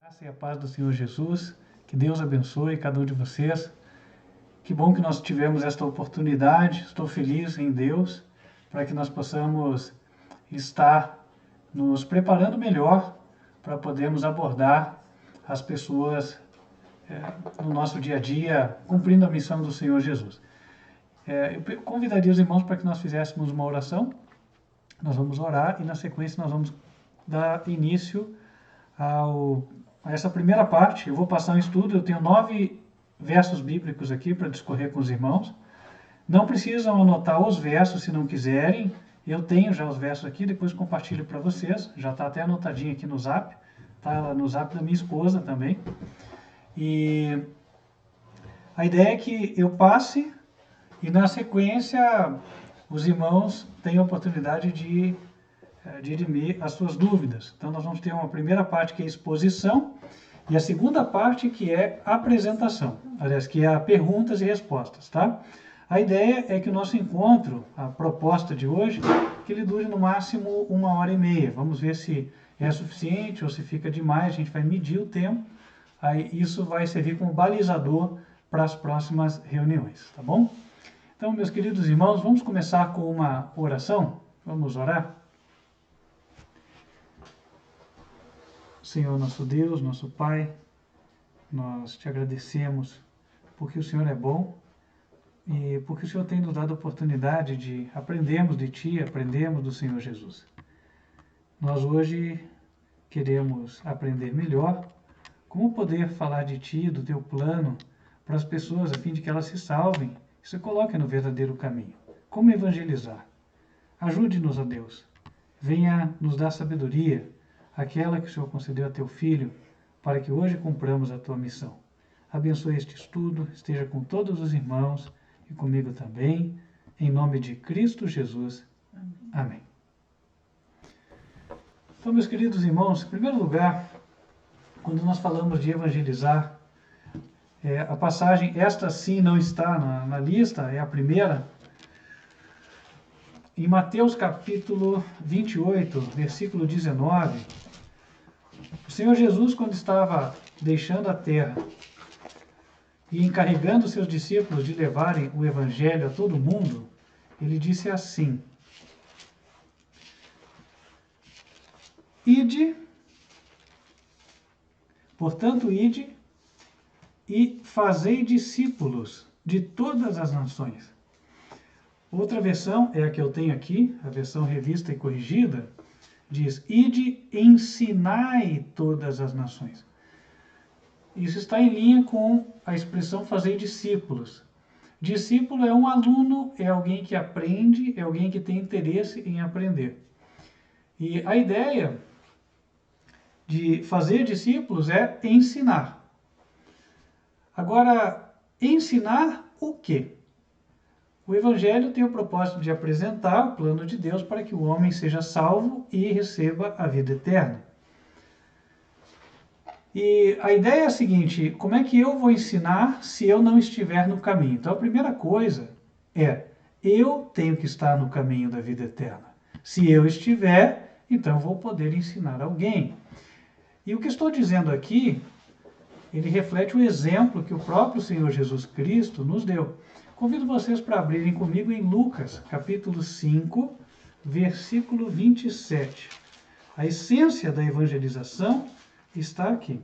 Graça e a paz do Senhor Jesus, que Deus abençoe cada um de vocês. Que bom que nós tivemos esta oportunidade, estou feliz em Deus, para que nós possamos estar nos preparando melhor para podermos abordar as pessoas no nosso dia a dia, cumprindo a missão do Senhor Jesus. Eu convidaria os irmãos para que nós fizéssemos uma oração. Nós vamos orar e na sequência nós vamos dar início a essa primeira parte. Eu vou passar um estudo, eu tenho 9 versos bíblicos aqui para discorrer com os irmãos. Não precisam anotar os versos se não quiserem, eu tenho já os versos aqui, depois compartilho para vocês, já está até anotadinho aqui no Zap, está no Zap da minha esposa também. E a ideia é que eu passe e na sequência os irmãos têm a oportunidade de dirimir as suas dúvidas. Então nós vamos ter uma primeira parte que é exposição e a segunda parte que é apresentação, aliás, que é perguntas e respostas, tá? A ideia é que o nosso encontro, a proposta de hoje, que ele dure no máximo 1h30. Vamos ver se é suficiente ou se fica demais, a gente vai medir o tempo, aí isso vai servir como balizador para as próximas reuniões, tá bom? Então, meus queridos irmãos, vamos começar com uma oração? Vamos orar? Senhor, nosso Deus, nosso Pai, nós te agradecemos porque o Senhor é bom e porque o Senhor tem nos dado a oportunidade de aprendermos de Ti, aprendermos do Senhor Jesus. Nós hoje queremos aprender melhor como poder falar de Ti, do Teu plano para as pessoas a fim de que elas se salvem e se coloquem no verdadeiro caminho. Como evangelizar? Ajude-nos, ó Deus. Venha nos dar sabedoria, aquela que o Senhor concedeu a Teu Filho, para que hoje cumpramos a Tua missão. Abençoe este estudo, esteja com todos os irmãos e comigo também, em nome de Cristo Jesus. Amém. Então, meus queridos irmãos, em primeiro lugar, quando nós falamos de evangelizar, a passagem, esta sim não está na lista, é a primeira, em Mateus capítulo 28, versículo 19, o Senhor Jesus, quando estava deixando a terra e encarregando seus discípulos de levarem o evangelho a todo mundo, ele disse assim: Ide, portanto, ide e fazei discípulos de todas as nações. Outra versão é a que eu tenho aqui, a versão revista e corrigida, diz: Ide, ensinai todas as nações. Isso está em linha com a expressão fazer discípulos. Discípulo é um aluno, é alguém que aprende, é alguém que tem interesse em aprender. E a ideia de fazer discípulos é ensinar. Agora, ensinar o quê? O Evangelho tem o propósito de apresentar o plano de Deus para que o homem seja salvo e receba a vida eterna. E a ideia é a seguinte: como é que eu vou ensinar se eu não estiver no caminho? Então a primeira coisa é, eu tenho que estar no caminho da vida eterna. Se eu estiver, então eu vou poder ensinar alguém. E o que estou dizendo aqui, ele reflete o exemplo que o próprio Senhor Jesus Cristo nos deu. Convido vocês para abrirem comigo em Lucas, capítulo 5, versículo 27. A essência da evangelização está aqui.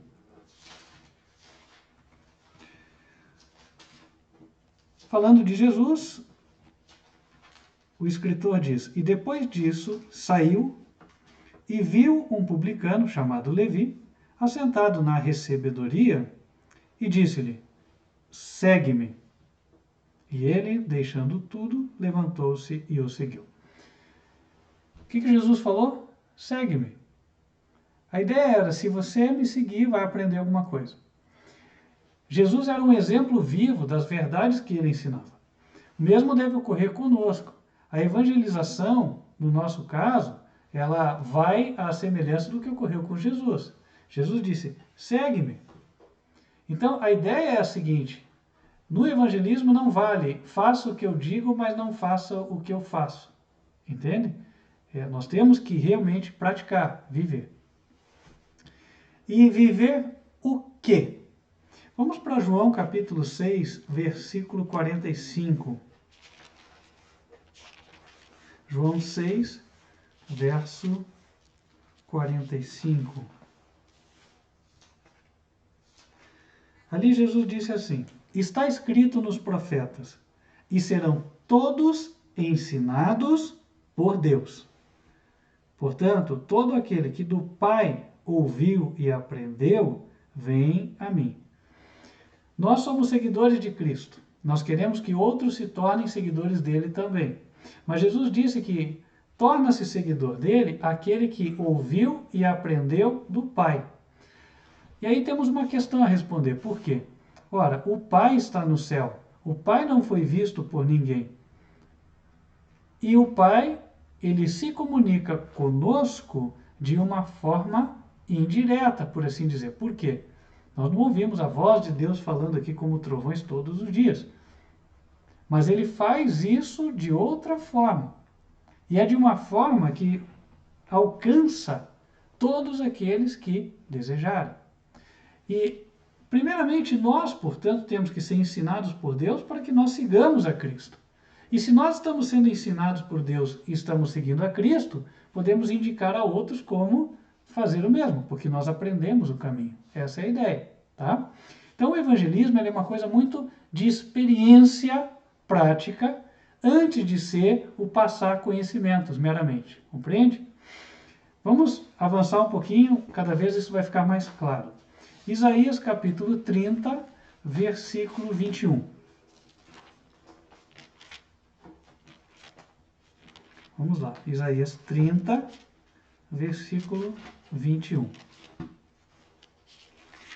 Falando de Jesus, o escritor diz: E depois disso saiu e viu um publicano chamado Levi, assentado na recebedoria, e disse-lhe: Segue-me. E ele, deixando tudo, levantou-se e o seguiu. O que Jesus falou? Segue-me. A ideia era, se você me seguir, vai aprender alguma coisa. Jesus era um exemplo vivo das verdades que ele ensinava. O mesmo deve ocorrer conosco. A evangelização, no nosso caso, ela vai à semelhança do que ocorreu com Jesus. Jesus disse: segue-me. Então, a ideia é a seguinte: no evangelismo não vale faça o que eu digo, mas não faça o que eu faço. Entende? Nós temos que realmente praticar, viver. E viver o quê? Vamos para João capítulo 6, versículo 45. João 6, verso 45. Ali Jesus disse assim: está escrito nos profetas, e serão todos ensinados por Deus. Portanto, todo aquele que do Pai ouviu e aprendeu, vem a mim. Nós somos seguidores de Cristo. Nós queremos que outros se tornem seguidores dele também. Mas Jesus disse que torna-se seguidor dele aquele que ouviu e aprendeu do Pai. E aí temos uma questão a responder. Por quê? Ora, o Pai está no céu. O Pai não foi visto por ninguém. E o Pai, ele se comunica conosco de uma forma indireta, por assim dizer. Por quê? Nós não ouvimos a voz de Deus falando aqui como trovões todos os dias. Mas ele faz isso de outra forma. E é de uma forma que alcança todos aqueles que desejarem. E, primeiramente, nós, portanto, temos que ser ensinados por Deus para que nós sigamos a Cristo. E se nós estamos sendo ensinados por Deus e estamos seguindo a Cristo, podemos indicar a outros como fazer o mesmo, porque nós aprendemos o caminho. Essa é a ideia, tá? Então, o evangelismo é uma coisa muito de experiência prática, antes de ser o passar conhecimentos meramente, compreende? Vamos avançar um pouquinho, cada vez isso vai ficar mais claro. Isaías capítulo 30, versículo 21. Vamos lá, Isaías 30, versículo 21.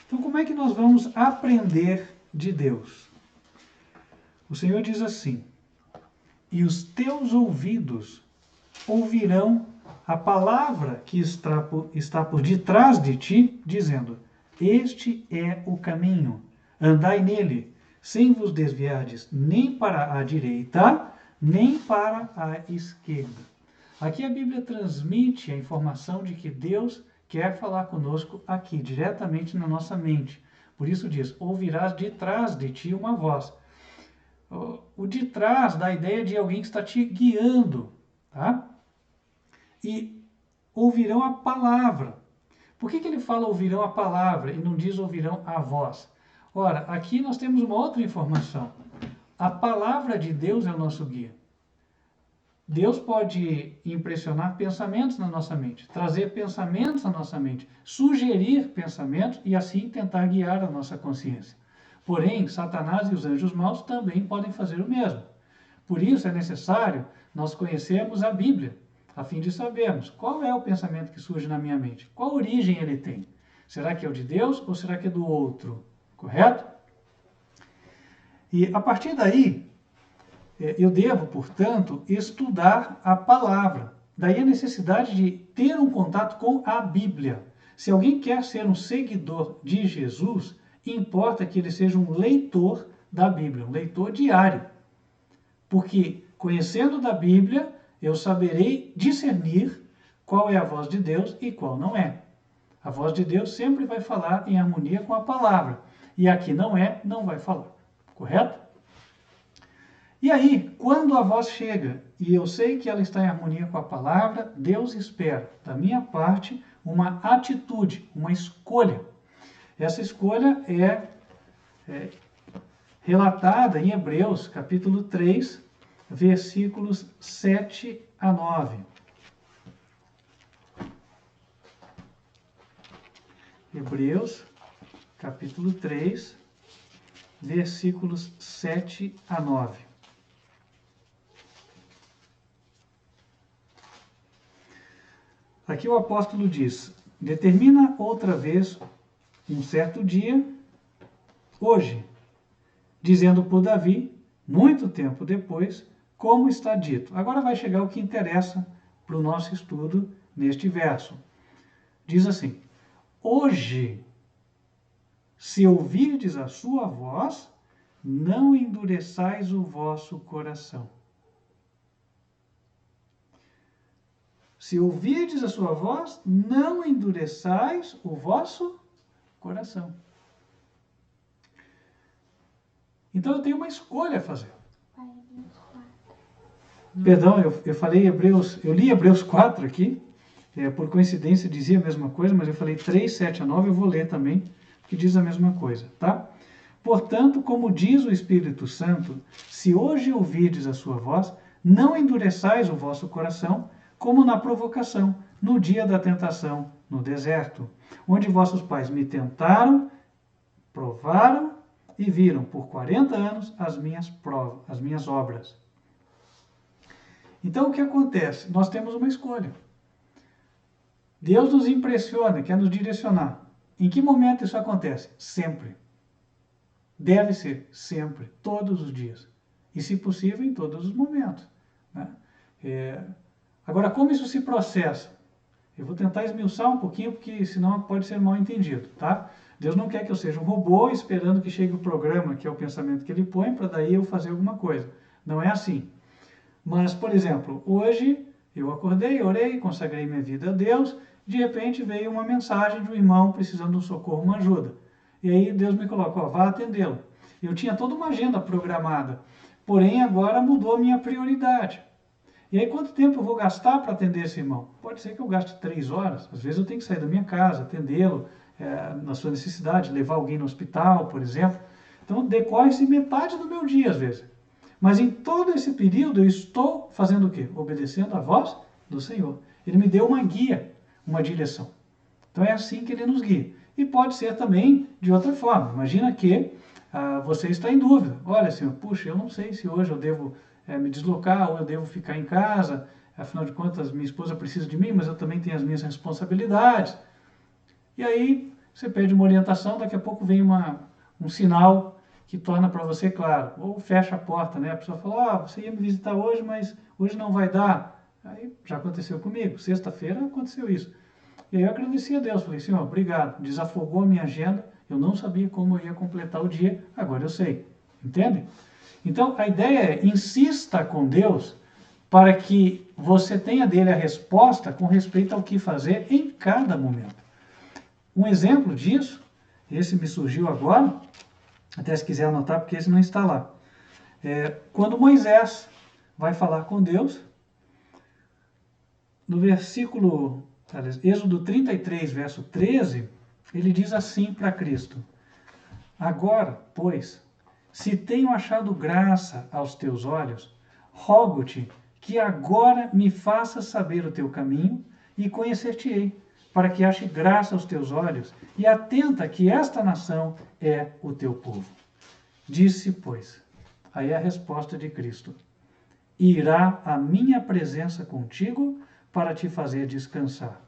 Então, como é que nós vamos aprender de Deus? O Senhor diz assim: e os teus ouvidos ouvirão a palavra que está por detrás de ti, dizendo: este é o caminho, andai nele, sem vos desviardes nem para a direita, nem para a esquerda. Aqui a Bíblia transmite a informação de que Deus quer falar conosco aqui, diretamente na nossa mente. Por isso diz: ouvirás de trás de ti uma voz. O de trás dá a ideia de alguém que está te guiando, tá? E ouvirão a palavra. Por que ele fala ouvirão a palavra e não diz ouvirão a voz? Ora, aqui nós temos uma outra informação. A palavra de Deus é o nosso guia. Deus pode impressionar pensamentos na nossa mente, trazer pensamentos na nossa mente, sugerir pensamentos e assim tentar guiar a nossa consciência. Porém, Satanás e os anjos maus também podem fazer o mesmo. Por isso é necessário nós conhecermos a Bíblia, a fim de sabermos qual é o pensamento que surge na minha mente, qual origem ele tem. Será que é o de Deus ou será que é do outro? Correto? E a partir daí, eu devo, portanto, estudar a palavra. Daí a necessidade de ter um contato com a Bíblia. Se alguém quer ser um seguidor de Jesus, importa que ele seja um leitor da Bíblia, um leitor diário. Porque, conhecendo da Bíblia, eu saberei discernir qual é a voz de Deus e qual não é. A voz de Deus sempre vai falar em harmonia com a palavra. E aqui não é, não vai falar. Correto? E aí, quando a voz chega e eu sei que ela está em harmonia com a palavra, Deus espera, da minha parte, uma atitude, uma escolha. Essa escolha é relatada em Hebreus, capítulo 3, versículos 7 a 9. Hebreus, capítulo 3, versículos 7 a 9. Aqui o apóstolo diz: determina outra vez um certo dia, hoje, dizendo por Davi, muito tempo depois, como está dito. Agora vai chegar o que interessa para o nosso estudo neste verso. Diz assim: hoje, se ouvirdes a sua voz, não endureçais o vosso coração. Se ouvirdes a sua voz, não endureçais o vosso coração. Então eu tenho uma escolha a fazer. Perdão, eu falei Hebreus, eu li Hebreus 4 aqui, por coincidência dizia a mesma coisa, mas eu falei 3, 7 a 9, eu vou ler também, que diz a mesma coisa, tá? Portanto, como diz o Espírito Santo, se hoje ouvirdes a sua voz, não endureçais o vosso coração, como na provocação, no dia da tentação, no deserto, onde vossos pais me tentaram, provaram e viram por 40 anos as minhas provas, as minhas obras. Então, o que acontece? Nós temos uma escolha. Deus nos impressiona, quer nos direcionar. Em que momento isso acontece? Sempre. Deve ser sempre, todos os dias. E, se possível, em todos os momentos. Né? Agora, como isso se processa? Eu vou tentar esmiuçar um pouquinho, porque senão pode ser mal entendido, tá? Deus não quer que eu seja um robô esperando que chegue o programa, que é o pensamento que ele põe, para daí eu fazer alguma coisa. Não é assim. Mas, por exemplo, hoje eu acordei, orei, consagrei minha vida a Deus, de repente veio uma mensagem de um irmão precisando de um socorro, uma ajuda. E aí Deus me coloca, ó, vá atendê-lo. Eu tinha toda uma agenda programada, porém agora mudou a minha prioridade. E aí quanto tempo eu vou gastar para atender esse irmão? Pode ser que eu gaste 3 horas, às vezes eu tenho que sair da minha casa, atendê-lo na sua necessidade, levar alguém no hospital, por exemplo. Então decorre-se metade do meu dia às vezes. Mas em todo esse período eu estou fazendo o quê? Obedecendo a voz do Senhor. Ele me deu uma guia, uma direção. Então é assim que ele nos guia. E pode ser também de outra forma. Imagina que você está em dúvida. Olha, Senhor, puxa, eu não sei se hoje eu devo me deslocar ou eu devo ficar em casa. Afinal de contas, minha esposa precisa de mim, mas eu também tenho as minhas responsabilidades. E aí você pede uma orientação, daqui a pouco vem um sinal que torna para você claro. Ou fecha a porta, né? A pessoa fala, você ia me visitar hoje, mas hoje não vai dar. Aí já aconteceu comigo. Sexta-feira aconteceu isso. E aí eu agradeci a Deus, falei, Senhor, obrigado, desafogou a minha agenda, eu não sabia como eu ia completar o dia, agora eu sei, entende? Então, a ideia é, insista com Deus para que você tenha dele a resposta com respeito ao que fazer em cada momento. Um exemplo disso, esse me surgiu agora, até se quiser anotar, porque esse não está lá. Quando Moisés vai falar com Deus, no versículo Êxodo 33, verso 13, ele diz assim para Cristo: agora, pois, se tenho achado graça aos teus olhos, rogo-te que agora me faças saber o teu caminho e conhecer-te-ei, para que ache graça aos teus olhos e atenta que esta nação é o teu povo. Disse, pois, aí a resposta de Cristo: irá a minha presença contigo para te fazer descansar.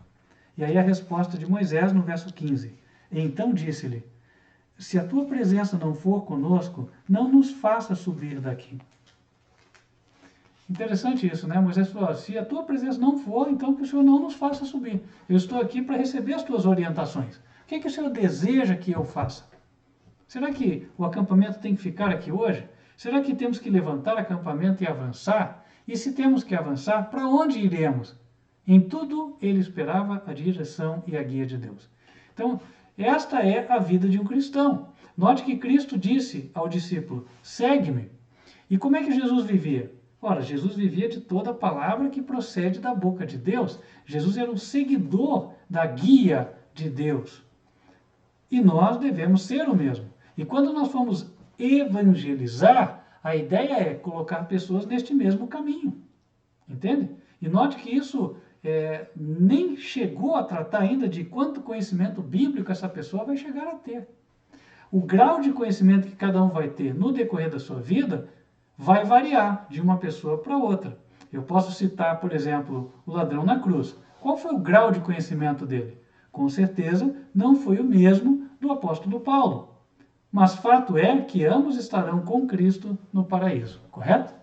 E aí a resposta de Moisés no verso 15. Então disse-lhe: se a tua presença não for conosco, não nos faça subir daqui. Interessante isso, né? Moisés falou, se a tua presença não for, então que o Senhor não nos faça subir. Eu estou aqui para receber as tuas orientações. O que é que o Senhor deseja que eu faça? Será que o acampamento tem que ficar aqui hoje? Será que temos que levantar acampamento e avançar? E se temos que avançar, para onde iremos? Em tudo ele esperava a direção e a guia de Deus. Então, esta é a vida de um cristão. Note que Cristo disse ao discípulo, segue-me. E como é que Jesus vivia? Ora, Jesus vivia de toda a palavra que procede da boca de Deus. Jesus era um seguidor da guia de Deus. E nós devemos ser o mesmo. E quando nós formos evangelizar, a ideia é colocar pessoas neste mesmo caminho. Entende? E note que isso nem chegou a tratar ainda de quanto conhecimento bíblico essa pessoa vai chegar a ter. O grau de conhecimento que cada um vai ter no decorrer da sua vida vai variar de uma pessoa para outra. Eu posso citar, por exemplo, o ladrão na cruz. Qual foi o grau de conhecimento dele? Com certeza não foi o mesmo do apóstolo Paulo. Mas fato é que ambos estarão com Cristo no paraíso, correto?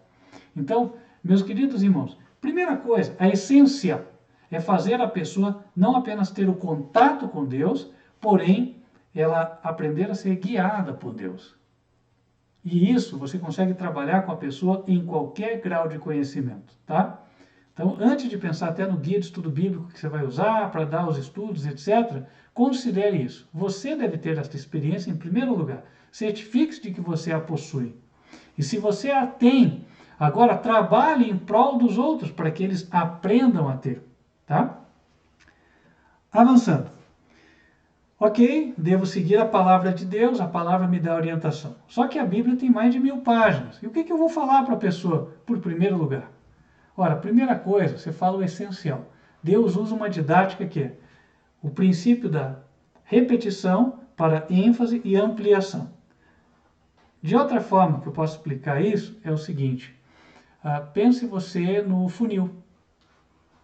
Então, meus queridos irmãos, primeira coisa, a essência é fazer a pessoa não apenas ter o contato com Deus, porém, ela aprender a ser guiada por Deus. E isso você consegue trabalhar com a pessoa em qualquer grau de conhecimento, tá? Então, antes de pensar até no guia de estudo bíblico que você vai usar para dar os estudos, etc., considere isso. Você deve ter esta experiência em primeiro lugar. Certifique-se de que você a possui. E se você a tem, agora trabalhe em prol dos outros para que eles aprendam a ter. Tá? Avançando. Ok, devo seguir a palavra de Deus, a palavra me dá orientação. Só que a Bíblia tem mais de 1000 páginas. E o que eu vou falar para a pessoa, por primeiro lugar? Ora, primeira coisa, você fala o essencial. Deus usa uma didática que é o princípio da repetição para ênfase e ampliação. De outra forma que eu posso explicar isso é o seguinte. Pense você no funil.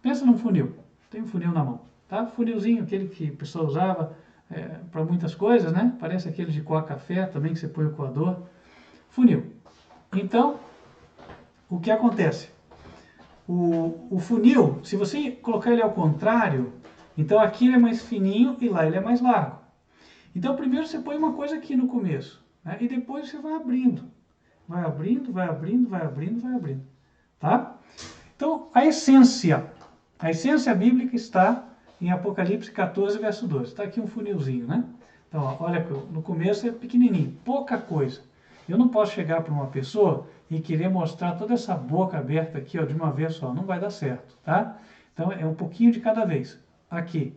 Pensa num funil. Tem um funil na mão. Tá? Funilzinho, aquele que a pessoa usava para muitas coisas, né? Parece aquele de coar café também, que você põe o coador. Funil. Então, o que acontece? O funil, se você colocar ele ao contrário, então aqui ele é mais fininho e lá ele é mais largo. Então primeiro você põe uma coisa aqui no começo, né? E depois você vai abrindo. Vai abrindo, vai abrindo, vai abrindo, vai abrindo. Tá? Então a essência bíblica está em Apocalipse 14, verso 12. Está aqui um funilzinho, né? Então, ó, olha, no começo é pequenininho, pouca coisa. Eu não posso chegar para uma pessoa e querer mostrar toda essa boca aberta aqui, ó, de uma vez só. Não vai dar certo, tá? Então, é um pouquinho de cada vez. Aqui.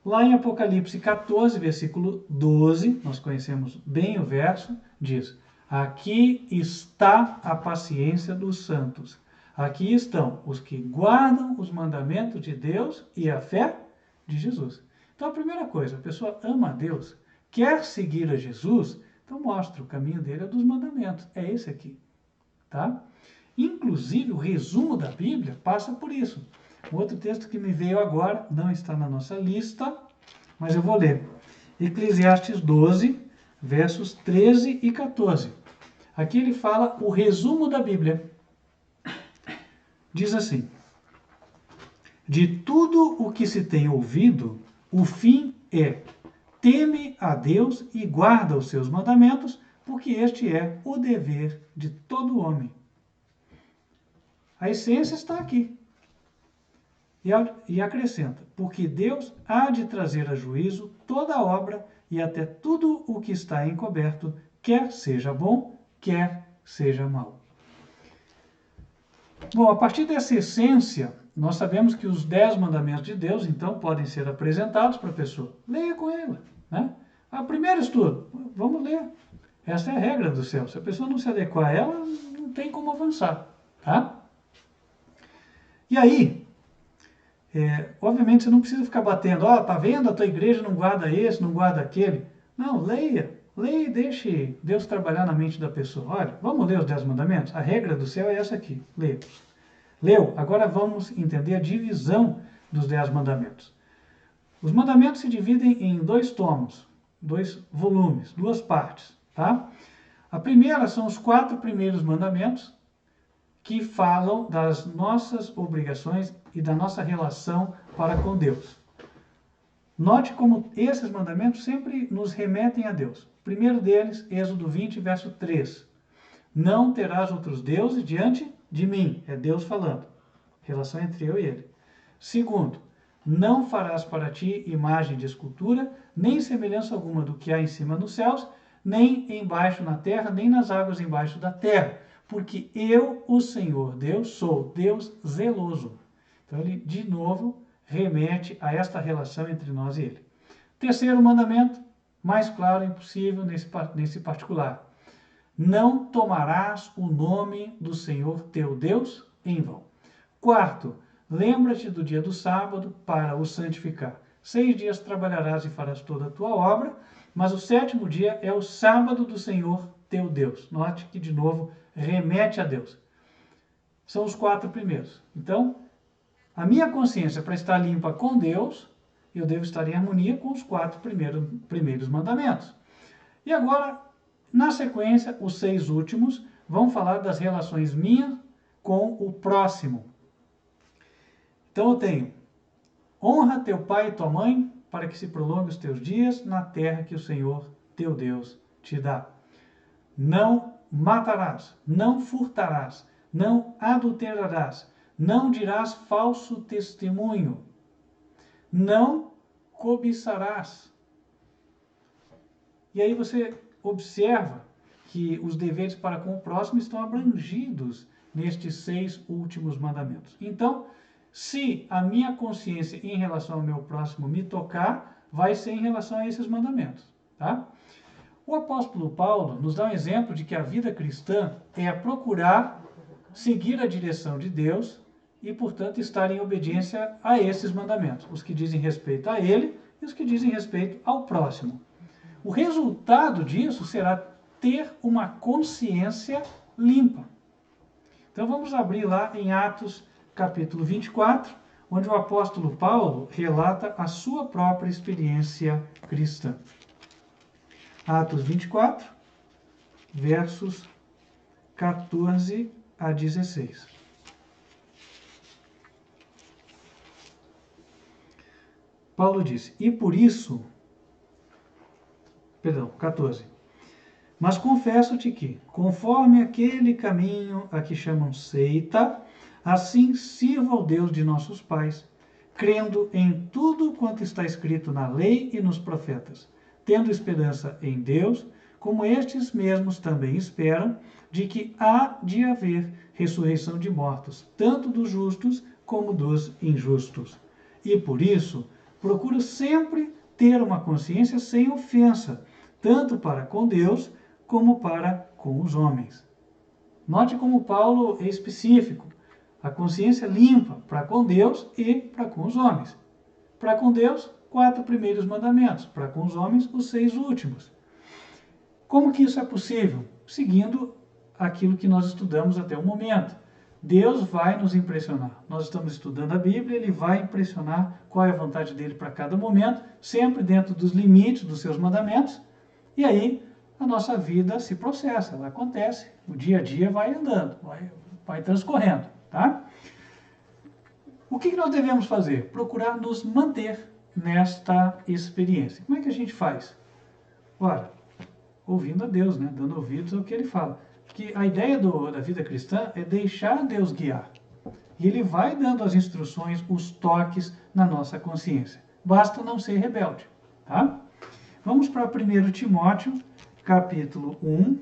Lá em Apocalipse 14, versículo 12, nós conhecemos bem o verso, diz: aqui está a paciência dos santos. Aqui estão os que guardam os mandamentos de Deus e a fé de Jesus. Então, a primeira coisa, a pessoa ama a Deus, quer seguir a Jesus, então mostra o caminho dele é dos mandamentos. É esse aqui. Tá? Inclusive, o resumo da Bíblia passa por isso. O outro texto que me veio agora, não está na nossa lista, mas eu vou ler. Eclesiastes 12, versos 13 e 14. Aqui ele fala o resumo da Bíblia. Diz assim: de tudo o que se tem ouvido, o fim é: teme a Deus e guarda os seus mandamentos, porque este é o dever de todo homem. A essência está aqui. E acrescenta: porque Deus há de trazer a juízo toda a obra e até tudo o que está encoberto, quer seja bom, quer seja mau. Bom, a partir dessa essência, nós sabemos que os 10 mandamentos de Deus, então, podem ser apresentados para a pessoa. Leia com ela. Né? Primeiro estudo, vamos ler. Essa é a regra do céu. Se a pessoa não se adequar a ela, não tem como avançar. Tá? E aí, obviamente, você não precisa ficar batendo, tá vendo? A tua igreja não guarda esse, não guarda aquele. Não, leia e deixe Deus trabalhar na mente da pessoa. Olha, vamos ler os 10 mandamentos? A regra do céu é essa aqui. Leia. Leu? Agora vamos entender a divisão dos 10 mandamentos. Os mandamentos se dividem em 2 tomos, 2 volumes, 2 partes. Tá? A primeira são os 4 primeiros mandamentos, que falam das nossas obrigações e da nossa relação para com Deus. Note como esses mandamentos sempre nos remetem a Deus. O primeiro deles, Êxodo 20, verso 3. Não terás outros deuses diante de mim. É Deus falando. Relação entre eu e ele. Segundo, não farás para ti imagem de escultura, nem semelhança alguma do que há em cima nos céus, nem embaixo na terra, nem nas águas embaixo da terra. Porque eu, o Senhor Deus, sou Deus zeloso. Então ele, de novo, remete a esta relação entre nós e ele. Terceiro mandamento, mais claro impossível nesse particular. Não tomarás o nome do Senhor teu Deus em vão. Quarto, lembra-te do dia do sábado para o santificar. 6 dias trabalharás e farás toda a tua obra, mas o 7º dia é o sábado do Senhor teu Deus. Note que, de novo, remete a Deus. São os 4 primeiros. Então, a minha consciência, para estar limpa com Deus, eu devo estar em harmonia com os 4 primeiros mandamentos. E agora, na sequência, os 6 últimos vão falar das relações minhas com o próximo. Então eu tenho: honra teu pai e tua mãe, para que se prolongue os teus dias na terra que o Senhor teu Deus te dá. Não matarás, não furtarás, não adulterarás, Não dirás falso testemunho. Não cobiçarás. E aí você observa que os deveres para com o próximo estão abrangidos nestes 6 últimos mandamentos. Então, se a minha consciência em relação ao meu próximo me tocar, vai ser em relação a esses mandamentos, tá? O apóstolo Paulo nos dá um exemplo de que a vida cristã é procurar seguir a direção de Deus e, portanto, estar em obediência a esses mandamentos, os que dizem respeito a ele e os que dizem respeito ao próximo. O resultado disso será ter uma consciência limpa. Então vamos abrir lá em Atos capítulo 24, onde o apóstolo Paulo relata a sua própria experiência cristã. Atos 24, versos 14 a 16. Paulo disse, e por isso, 14. Mas confesso-te que, conforme aquele caminho a que chamam seita, assim sirvo ao Deus de nossos pais, crendo em tudo quanto está escrito na lei e nos profetas, tendo esperança em Deus, como estes mesmos também esperam, de que há de haver ressurreição de mortos, tanto dos justos como dos injustos. E por isso, procuro sempre ter uma consciência sem ofensa, tanto para com Deus como para com os homens. Note como Paulo é específico. A consciência limpa para com Deus e para com os homens. Para com Deus, 4 primeiros mandamentos. Para com os homens, os 6 últimos. Como que isso é possível? Seguindo aquilo que nós estudamos até o momento. Deus vai nos impressionar. Nós estamos estudando a Bíblia, Ele vai impressionar qual é a vontade dEle para cada momento, sempre dentro dos limites dos seus mandamentos. E aí, a nossa vida se processa, ela acontece. O dia a dia vai andando, vai transcorrendo, tá? O que nós devemos fazer? Procurar nos manter nesta experiência. Como é que a gente faz? Ora, ouvindo a Deus, né? Dando ouvidos ao que Ele fala. Porque a ideia da vida cristã é deixar Deus guiar. E Ele vai dando as instruções, os toques na nossa consciência. Basta não ser rebelde, tá? Vamos para 1 Timóteo, capítulo 1,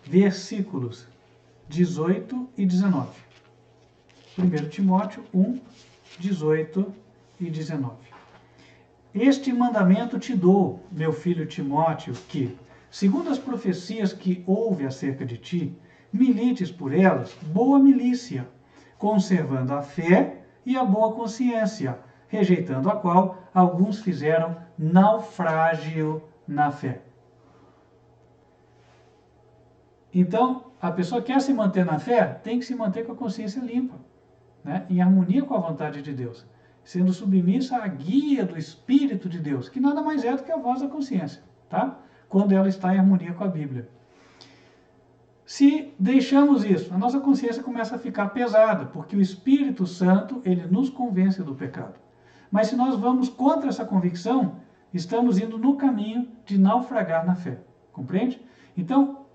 versículos 18 e 19. 1 Timóteo 1, 18 e 19. Este mandamento te dou, meu filho Timóteo, que, segundo as profecias que houve acerca de ti, milites por elas boa milícia, conservando a fé e a boa consciência, rejeitando a qual alguns fizeram naufrágio na fé. Então, a pessoa quer se manter na fé, tem que se manter com a consciência limpa, né? Em harmonia com a vontade de Deus, sendo submissa à guia do Espírito de Deus, que nada mais é do que a voz da consciência, tá? Quando ela está em harmonia com a Bíblia. Se deixamos isso, a nossa consciência começa a ficar pesada, porque o Espírito Santo, ele nos convence do pecado. Mas se nós vamos contra essa convicção, estamos indo no caminho de naufragar na fé, compreende? Então,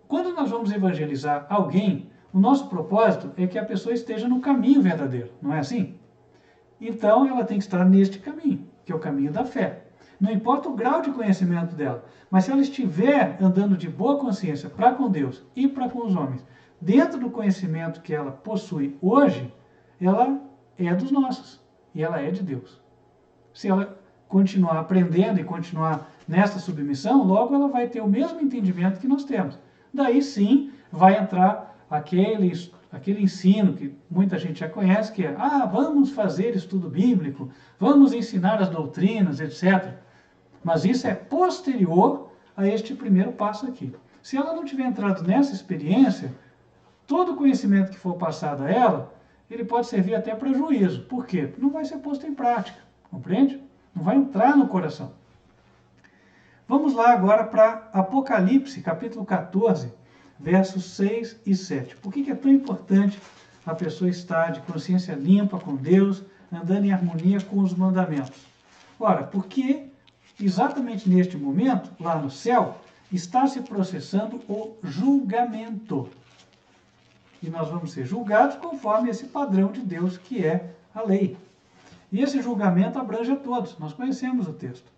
quando nós vamos evangelizar alguém, o nosso propósito é que a pessoa esteja no caminho verdadeiro, não é assim? Então, ela tem que estar neste caminho, que é o caminho da fé. Não importa o grau de conhecimento dela, mas se ela estiver andando de boa consciência para com Deus e para com os homens, dentro do conhecimento que ela possui hoje, ela é dos nossos e ela é de Deus. Se ela continuar aprendendo e continuar nesta submissão, logo ela vai ter o mesmo entendimento que nós temos. Daí sim vai entrar aquele ensino que muita gente já conhece, que é, vamos fazer estudo bíblico, vamos ensinar as doutrinas, etc. Mas isso é posterior a este primeiro passo aqui. Se ela não tiver entrado nessa experiência, todo o conhecimento que for passado a ela, ele pode servir até para juízo. Por quê? Porque não vai ser posto em prática, compreende? Não vai entrar no coração. Vamos lá agora para Apocalipse, capítulo 14, versos 6 e 7. Por que é tão importante a pessoa estar de consciência limpa com Deus, andando em harmonia com os mandamentos? Ora, porque exatamente neste momento, lá no céu, está se processando o julgamento. e nós vamos ser julgados conforme esse padrão de Deus que é a lei. E esse julgamento abrange a todos, nós conhecemos o texto.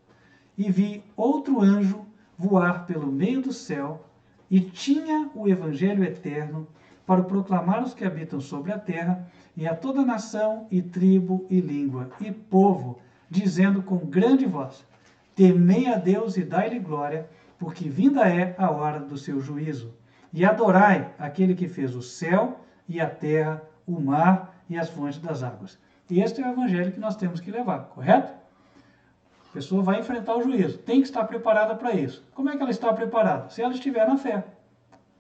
E vi outro anjo voar pelo meio do céu, e tinha o evangelho eterno para proclamar aos que habitam sobre a terra, e a toda nação, e tribo, e língua, e povo, dizendo com grande voz: temei a Deus e dai-lhe glória, porque vinda é a hora do seu juízo. E adorai aquele que fez o céu e a terra, o mar e as fontes das águas. E este é o evangelho que nós temos que levar, correto? A pessoa vai enfrentar o juízo, tem que estar preparada para isso. Como é que ela está preparada? Se ela estiver na fé.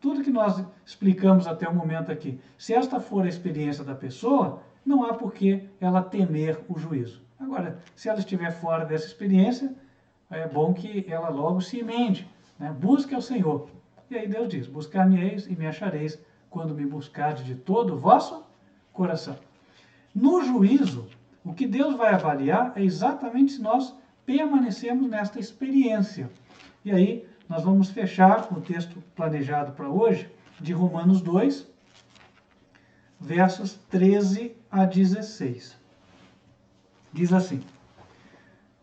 Tudo que nós explicamos até o momento aqui, se esta for a experiência da pessoa, não há por que ela temer o juízo. Agora, se ela estiver fora dessa experiência, é bom que ela logo se emende, né? Busque ao Senhor. E aí Deus diz: buscar-me-eis e me achareis, quando me buscardes de todo o vosso coração. No juízo, o que Deus vai avaliar é exatamente se nós permanecemos nesta experiência. E aí, nós vamos fechar com o texto planejado para hoje, de Romanos 2, versos 13 a 16. Diz assim: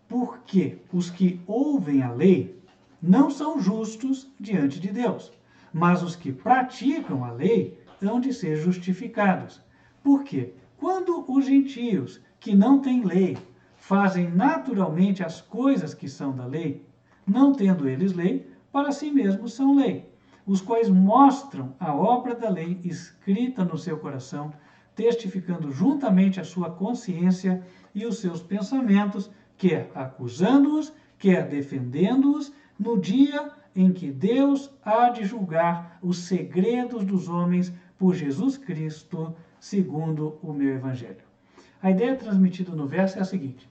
porque os que ouvem a lei não são justos diante de Deus, mas os que praticam a lei hão de ser justificados. Porque quando os gentios, que não têm lei, fazem naturalmente as coisas que são da lei, não tendo eles lei, para si mesmos são lei, os quais mostram a obra da lei escrita no seu coração, testificando juntamente a sua consciência e os seus pensamentos, quer acusando-os, quer defendendo-os, no dia em que Deus há de julgar os segredos dos homens por Jesus Cristo, segundo o meu evangelho. A ideia transmitida no verso é a seguinte: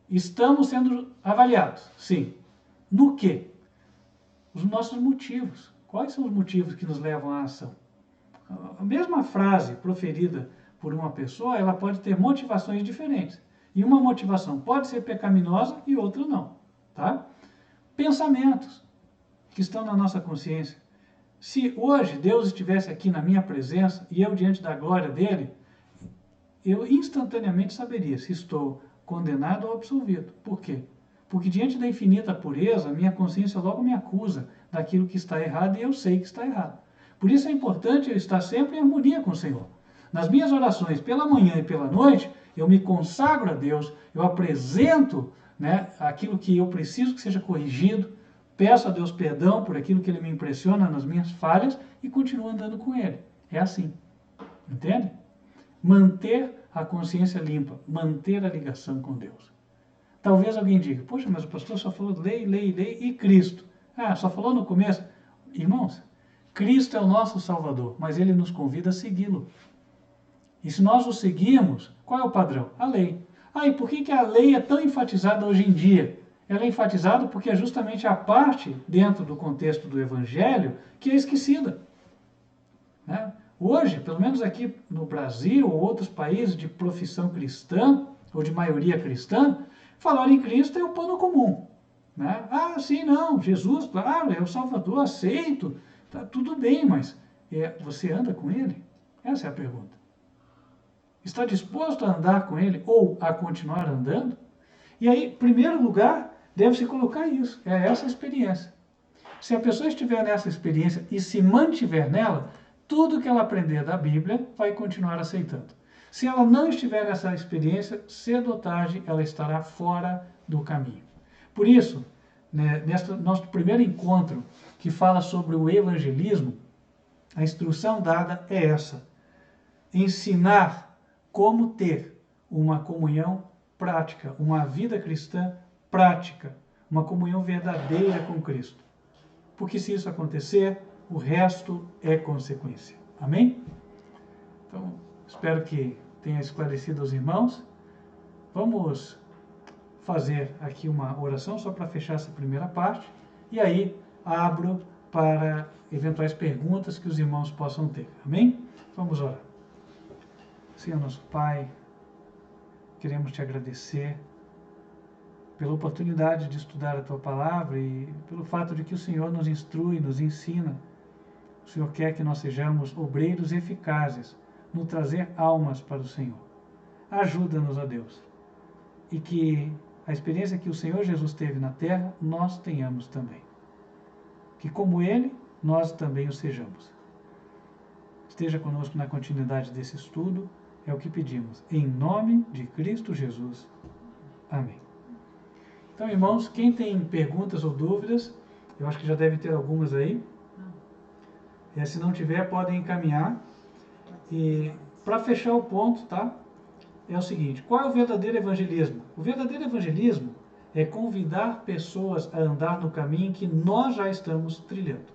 estamos sendo avaliados, sim. No quê? Os nossos motivos. Quais são os motivos que nos levam à ação? A mesma frase proferida por uma pessoa, ela pode ter motivações diferentes. E uma motivação pode ser pecaminosa e outra não, tá? Pensamentos que estão na nossa consciência. Se hoje Deus estivesse aqui na minha presença e eu diante da glória dele, eu instantaneamente saberia se estou condenado ou absolvido. Por quê? Porque diante da infinita pureza, minha consciência logo me acusa daquilo que está errado e eu sei que está errado. Por isso é importante eu estar sempre em harmonia com o Senhor. Nas minhas orações, pela manhã e pela noite, eu me consagro a Deus, eu apresento, né, aquilo que eu preciso que seja corrigido, peço a Deus perdão por aquilo que Ele me impressiona nas minhas falhas e continuo andando com Ele. É assim. Entende? Manter a consciência limpa, manter a ligação com Deus. Talvez alguém diga: poxa, mas o pastor só falou lei, lei, lei e Cristo. Ah, só falou no começo. Irmãos, Cristo é o nosso Salvador, mas Ele nos convida a segui-lo. E se nós o seguirmos, qual é o padrão? A lei. Ah, e por que a lei é tão enfatizada hoje em dia? Ela é enfatizada porque é justamente a parte, dentro do contexto do Evangelho, que é esquecida. Né? Hoje, pelo menos aqui no Brasil ou outros países de profissão cristã, ou de maioria cristã, falar em Cristo é o pano comum. Né? Ah, sim, não, Jesus, claro, é o Salvador, aceito, tá tudo bem, mas você anda com Ele? Essa é a pergunta. Está disposto a andar com Ele ou a continuar andando? E aí, em primeiro lugar, deve-se colocar isso, é essa experiência. Se a pessoa estiver nessa experiência e se mantiver nela, tudo que ela aprender da Bíblia vai continuar aceitando. Se ela não estiver nessa experiência, cedo ou tarde ela estará fora do caminho. Por isso, né, neste nosso primeiro encontro, que fala sobre o evangelismo, a instrução dada é essa: ensinar como ter uma comunhão prática, uma vida cristã prática, uma comunhão verdadeira com Cristo. Porque se isso acontecer, o resto é consequência. Amém? Então, espero que tenha esclarecido aos irmãos. Vamos fazer aqui uma oração só para fechar essa primeira parte. E aí, abro para eventuais perguntas que os irmãos possam ter. Amém? Vamos orar. Senhor nosso Pai, queremos te agradecer pela oportunidade de estudar a Tua Palavra e pelo fato de que o Senhor nos instrui, nos ensina O Senhor quer que nós sejamos obreiros eficazes no trazer almas para o Senhor. Ajuda-nos, ó Deus, e que a experiência que o Senhor Jesus teve na terra, nós tenhamos também. Que como Ele, nós também o sejamos. Esteja conosco na continuidade desse estudo, é o que pedimos. Em nome de Cristo Jesus. Amém. Então, irmãos, quem tem perguntas ou dúvidas, eu acho que já deve ter algumas aí. Se não tiver, podem encaminhar. E para fechar o ponto, tá? É o seguinte, qual é o verdadeiro evangelismo? O verdadeiro evangelismo é convidar pessoas a andar no caminho que nós já estamos trilhando.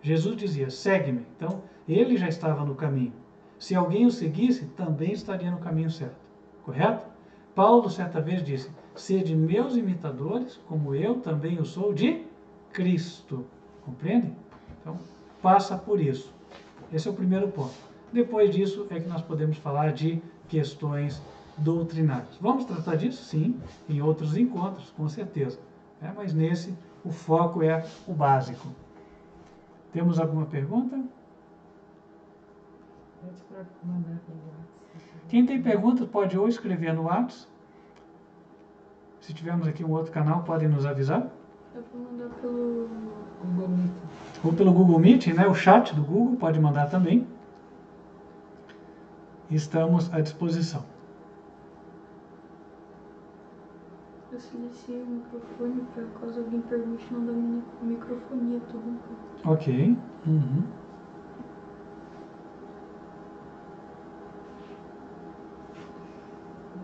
Jesus dizia, segue-me. Então, ele já estava no caminho. Se alguém o seguisse, também estaria no caminho certo. Correto? Paulo, certa vez, disse, sede meus imitadores, como eu também o sou de Cristo. Compreendem? Então, passa por isso. Esse é o primeiro ponto. Depois disso é que nós podemos falar de questões doutrinárias. Vamos tratar disso? Sim, em outros encontros, com certeza. Mas nesse, o foco é o básico. Temos alguma pergunta? Quem tem perguntas pode ou escrever no WhatsApp. Se tivermos aqui um outro canal, podem nos avisar. Eu vou mandar pelo Google Meet. Ou pelo Google Meet, né? O chat do Google pode mandar também. Estamos à disposição. Eu silenciei o microfone para caso alguém pergunte, não dá microfonia tudo. Ok. Uhum.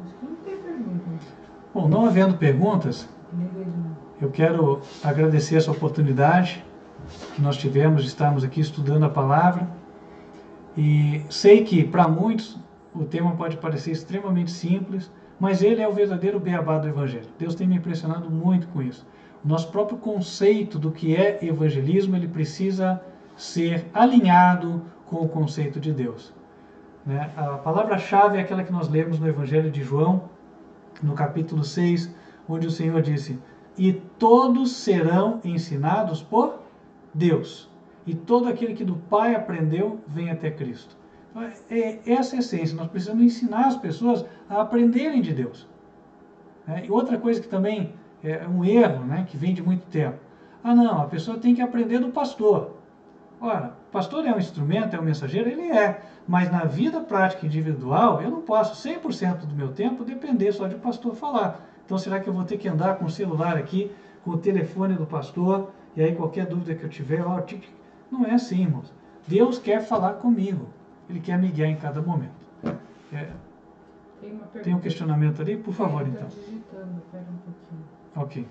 Acho que não tem pergunta. Bom, não havendo perguntas, eu quero agradecer essa oportunidade que nós tivemos de estarmos aqui estudando a palavra. E sei que para muitos o tema pode parecer extremamente simples, mas ele é o verdadeiro beabá do Evangelho. Deus tem me impressionado muito com isso. O nosso próprio conceito do que é evangelismo, ele precisa ser alinhado com o conceito de Deus. A palavra-chave é aquela que nós lemos no Evangelho de João, no capítulo 6, onde o Senhor disse, e todos serão ensinados por Deus. E todo aquele que do Pai aprendeu, vem até Cristo. Então, é essa a essência. Nós precisamos ensinar as pessoas a aprenderem de Deus. E outra coisa que também é um erro, que vem de muito tempo. Não, a pessoa tem que aprender do pastor. Ora, o pastor é um instrumento, é um mensageiro? Ele é. Mas na vida prática individual, eu não posso 100% do meu tempo depender só de o pastor falar. Então, será que eu vou ter que andar com o celular aqui, com o telefone do pastor, e aí qualquer dúvida que eu tiver, não é assim, irmãos. Deus quer falar comigo. Ele quer me guiar em cada momento. Tem um questionamento ali? Por favor, então. Digitando, pera um pouquinho. Ok.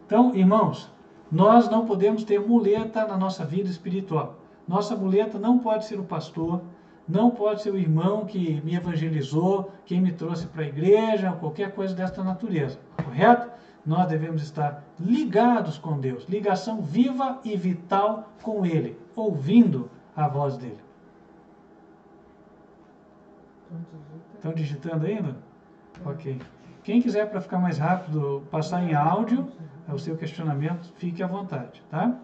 Então, irmãos, nós não podemos ter muleta na nossa vida espiritual. Nossa muleta não pode ser o pastor, não pode ser o irmão que me evangelizou, quem me trouxe para a igreja, ou qualquer coisa desta natureza. Correto? Nós devemos estar ligados com Deus, ligação viva e vital com Ele, ouvindo a voz dEle. Estão digitando ainda? Ok. Quem quiser, para ficar mais rápido, passar em áudio o seu questionamento, fique à vontade, tá?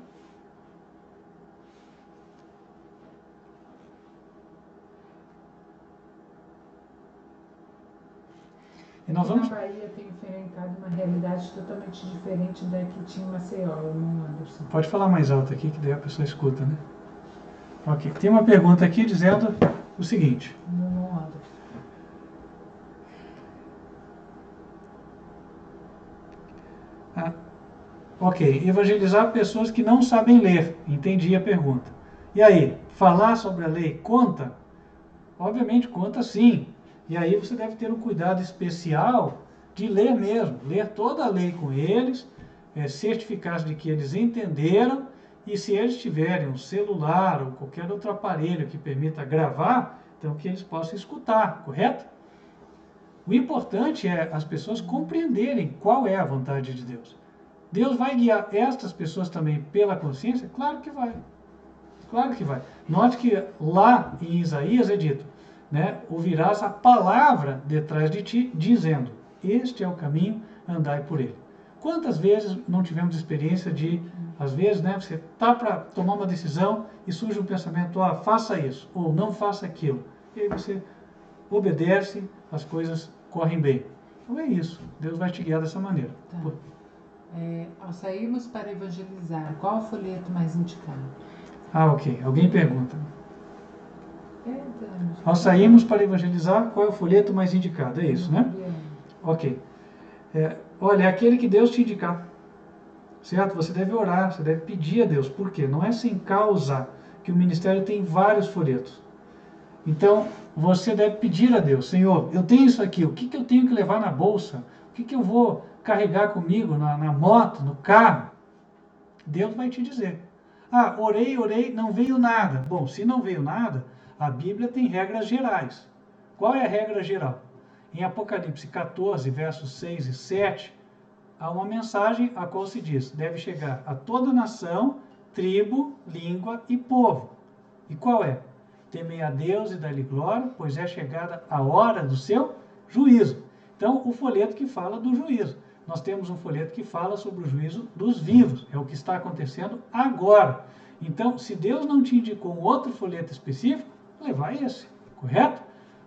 E nós vamos... Na Bahia tem enfrentado uma realidade totalmente diferente da que tinha em Maceió, irmão Anderson. Pode falar mais alto aqui, que daí a pessoa escuta, né? Ok. Tem uma pergunta aqui dizendo o seguinte. Irmão Anderson. Ok. Evangelizar pessoas que não sabem ler. Entendi a pergunta. E aí, falar sobre a lei conta? Obviamente conta sim. E aí você deve ter um cuidado especial de ler mesmo, ler toda a lei com eles, certificar-se de que eles entenderam, e se eles tiverem um celular ou qualquer outro aparelho que permita gravar, então que eles possam escutar, correto? O importante é as pessoas compreenderem qual é a vontade de Deus. Deus vai guiar estas pessoas também pela consciência? Claro que vai. Claro que vai. Note que lá em Isaías é dito, ouvirás a palavra detrás de ti, dizendo, este é o caminho, andai por ele. Quantas vezes não tivemos experiência de, às vezes, né, você está para tomar uma decisão e surge um pensamento, faça isso, ou não faça aquilo. E aí você obedece, as coisas correm bem. Então é isso, Deus vai te guiar dessa maneira. Tá. Ao sairmos para evangelizar, qual o folheto mais indicado? Ok. Alguém pergunta. Ao sairmos para evangelizar, qual é o folheto mais indicado? É isso, né? Ok. Olha, é aquele que Deus te indicar. Certo? Você deve orar, você deve pedir a Deus. Por quê? Não é sem causa que o ministério tem vários folhetos. Então, você deve pedir a Deus, Senhor, eu tenho isso aqui, o que eu tenho que levar na bolsa? O que eu vou carregar comigo na moto, no carro? Deus vai te dizer. Orei, não veio nada. Bom, se não veio nada, a Bíblia tem regras gerais. Qual é a regra geral? Em Apocalipse 14, versos 6 e 7, há uma mensagem a qual se diz, deve chegar a toda nação, tribo, língua e povo. E qual é? Temei a Deus e dá-lhe glória, pois é chegada a hora do seu juízo. Então, o folheto que fala do juízo. Nós temos um folheto que fala sobre o juízo dos vivos. É o que está acontecendo agora. Então, se Deus não te indicou um outro folheto específico, levar esse, correto?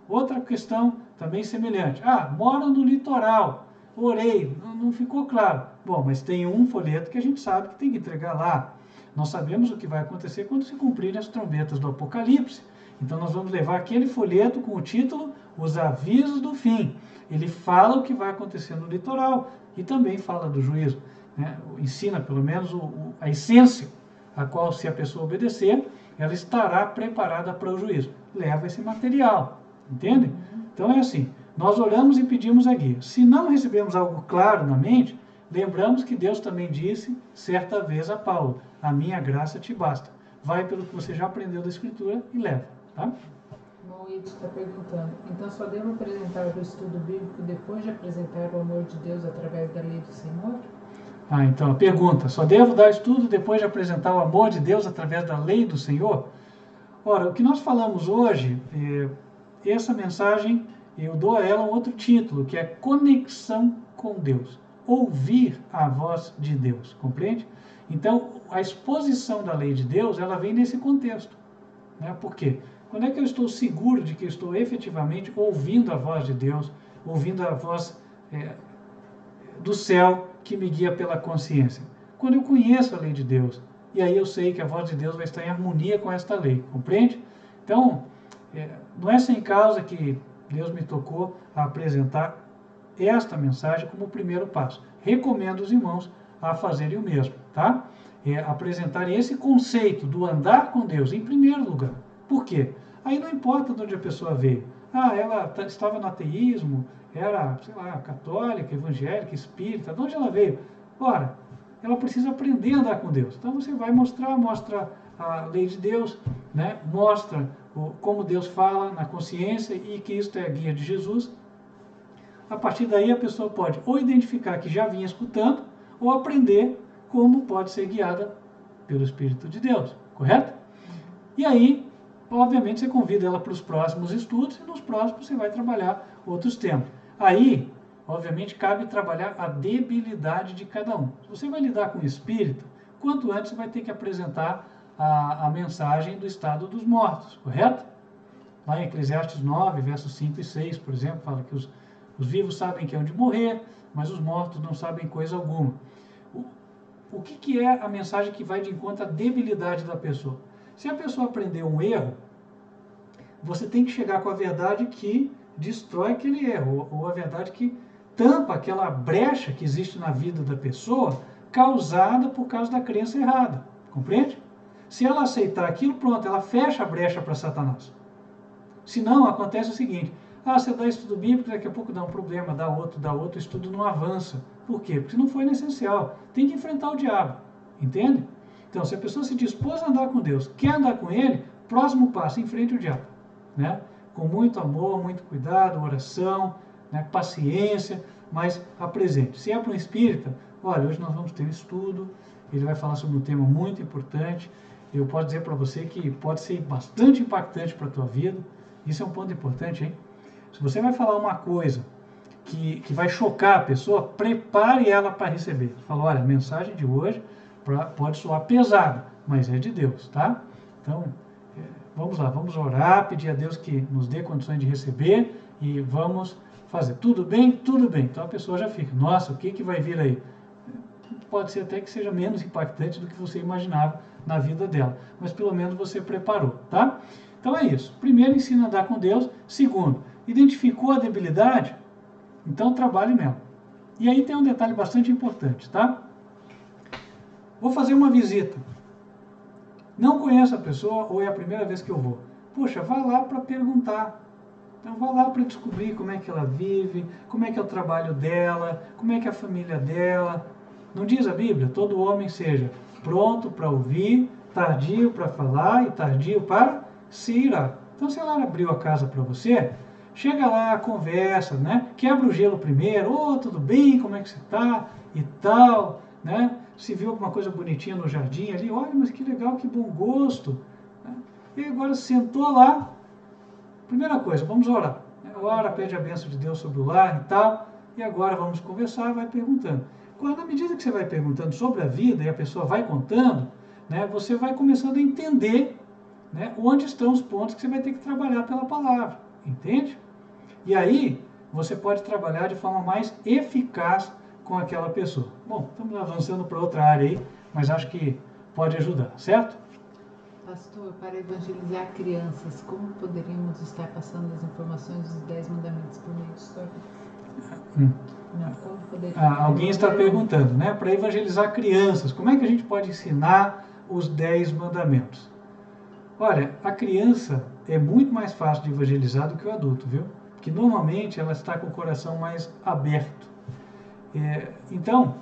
Outra questão também semelhante. Moro no litoral, orei, não ficou claro. Bom, mas tem um folheto que a gente sabe que tem que entregar lá. Nós sabemos o que vai acontecer quando se cumprirem as trombetas do Apocalipse. Então nós vamos levar aquele folheto com o título Os Avisos do Fim. Ele fala o que vai acontecer no litoral e também fala do juízo. Né? Ensina pelo menos a essência a qual, se a pessoa obedecer, ela estará preparada para o juízo. Leva esse material, entende? Então é assim, nós oramos e pedimos a guia. Se não recebemos algo claro na mente, lembramos que Deus também disse certa vez a Paulo, a minha graça te basta. Vai pelo que você já aprendeu da Escritura e leva. Tá? Moide está perguntando, então só devo apresentar o estudo bíblico depois de apresentar o amor de Deus através da lei do Senhor? Então a pergunta, só devo dar estudo depois de apresentar o amor de Deus através da lei do Senhor? Ora, o que nós falamos hoje, essa mensagem, eu dou a ela um outro título, que é conexão com Deus. Ouvir a voz de Deus, compreende? Então, a exposição da lei de Deus, ela vem nesse contexto. Né? Por quê? Quando é que eu estou seguro de que eu estou efetivamente ouvindo a voz de Deus, ouvindo a voz do céu que me guia pela consciência? Quando eu conheço a lei de Deus, e aí eu sei que a voz de Deus vai estar em harmonia com esta lei, compreende? Então, não é sem causa que Deus me tocou a apresentar esta mensagem como o primeiro passo. Recomendo os irmãos a fazerem o mesmo, tá? Apresentarem esse conceito do andar com Deus em primeiro lugar. Por quê? Aí não importa de onde a pessoa veio. Ela estava no ateísmo, era, sei lá, católica, evangélica, espírita, de onde ela veio? Ora, ela precisa aprender a andar com Deus. Então você vai mostra a lei de Deus, né? Mostra como Deus fala na consciência e que isto é a guia de Jesus. A partir daí a pessoa pode ou identificar que já vinha escutando, ou aprender como pode ser guiada pelo Espírito de Deus, correto? E aí, obviamente, você convida ela para os próximos estudos e nos próximos você vai trabalhar outros temas. Aí, obviamente, cabe trabalhar a debilidade de cada um. Se você vai lidar com o espírito, quanto antes você vai ter que apresentar a mensagem do estado dos mortos, correto? Lá em Eclesiastes 9, versos 5 e 6, por exemplo, fala que os vivos sabem que é onde morrer, mas os mortos não sabem coisa alguma. O que é a mensagem que vai de encontro à debilidade da pessoa? Se a pessoa aprender um erro, você tem que chegar com a verdade que destrói aquele erro, ou a verdade que tampa aquela brecha que existe na vida da pessoa, causada por causa da crença errada. Compreende? Se ela aceitar aquilo, pronto, ela fecha a brecha para Satanás. Se não, acontece o seguinte, você dá estudo bíblico, daqui a pouco dá um problema, dá outro, o estudo não avança. Por quê? Porque não foi no essencial. Tem que enfrentar o diabo, entende? Então, se a pessoa se dispôs a andar com Deus, quer andar com Ele, próximo passo, enfrente o diabo. Né? Com muito amor, muito cuidado, oração, né? Paciência, mas apresente. Se é para um espírita, olha, hoje nós vamos ter um estudo, ele vai falar sobre um tema muito importante. Eu posso dizer para você que pode ser bastante impactante para a tua vida. Isso é um ponto importante, hein? Se você vai falar uma coisa que vai chocar a pessoa, prepare ela para receber. Fala, olha, a mensagem de hoje pode soar pesada, mas é de Deus, tá? Então, vamos lá, vamos orar, pedir a Deus que nos dê condições de receber e vamos fazer. Tudo bem? Tudo bem. Então a pessoa já fica, nossa, o que vai vir aí? Pode ser até que seja menos impactante do que você imaginava na vida dela, mas pelo menos você preparou, tá? Então é isso. Primeiro, ensina a andar com Deus. Segundo, identificou a debilidade? Então trabalhe nela. E aí tem um detalhe bastante importante, tá? Vou fazer uma visita. Não conheço a pessoa ou é a primeira vez que eu vou. Poxa, vá lá para perguntar. Então vá lá para descobrir como é que ela vive, como é que é o trabalho dela, como é que é a família dela. Não diz a Bíblia? Todo homem seja pronto para ouvir, tardio para falar e tardio para se irar. Então se ela abriu a casa para você, chega lá, conversa, né? Quebra o gelo primeiro. Ô, tudo bem? Como é que você está? E tal, né? Se viu alguma coisa bonitinha no jardim ali, olha, mas que legal, que bom gosto. Né? E agora sentou lá, primeira coisa, vamos orar. Ora, pede a bênção de Deus sobre o lar e tal, e agora vamos conversar, vai perguntando. Na medida que você vai perguntando sobre a vida e a pessoa vai contando, né, você vai começando a entender, né, onde estão os pontos que você vai ter que trabalhar pela palavra, entende? E aí, você pode trabalhar de forma mais eficaz com aquela pessoa. Bom, estamos avançando para outra área aí, mas acho que pode ajudar, certo? Pastor, para evangelizar crianças, como poderíamos estar passando as informações dos 10 mandamentos por meio de história? Não, como poderíamos... Alguém está perguntando, né? Para evangelizar crianças, como é que a gente pode ensinar os 10 mandamentos? Olha, a criança é muito mais fácil de evangelizar do que o adulto, viu? Porque normalmente ela está com o coração mais aberto. Então,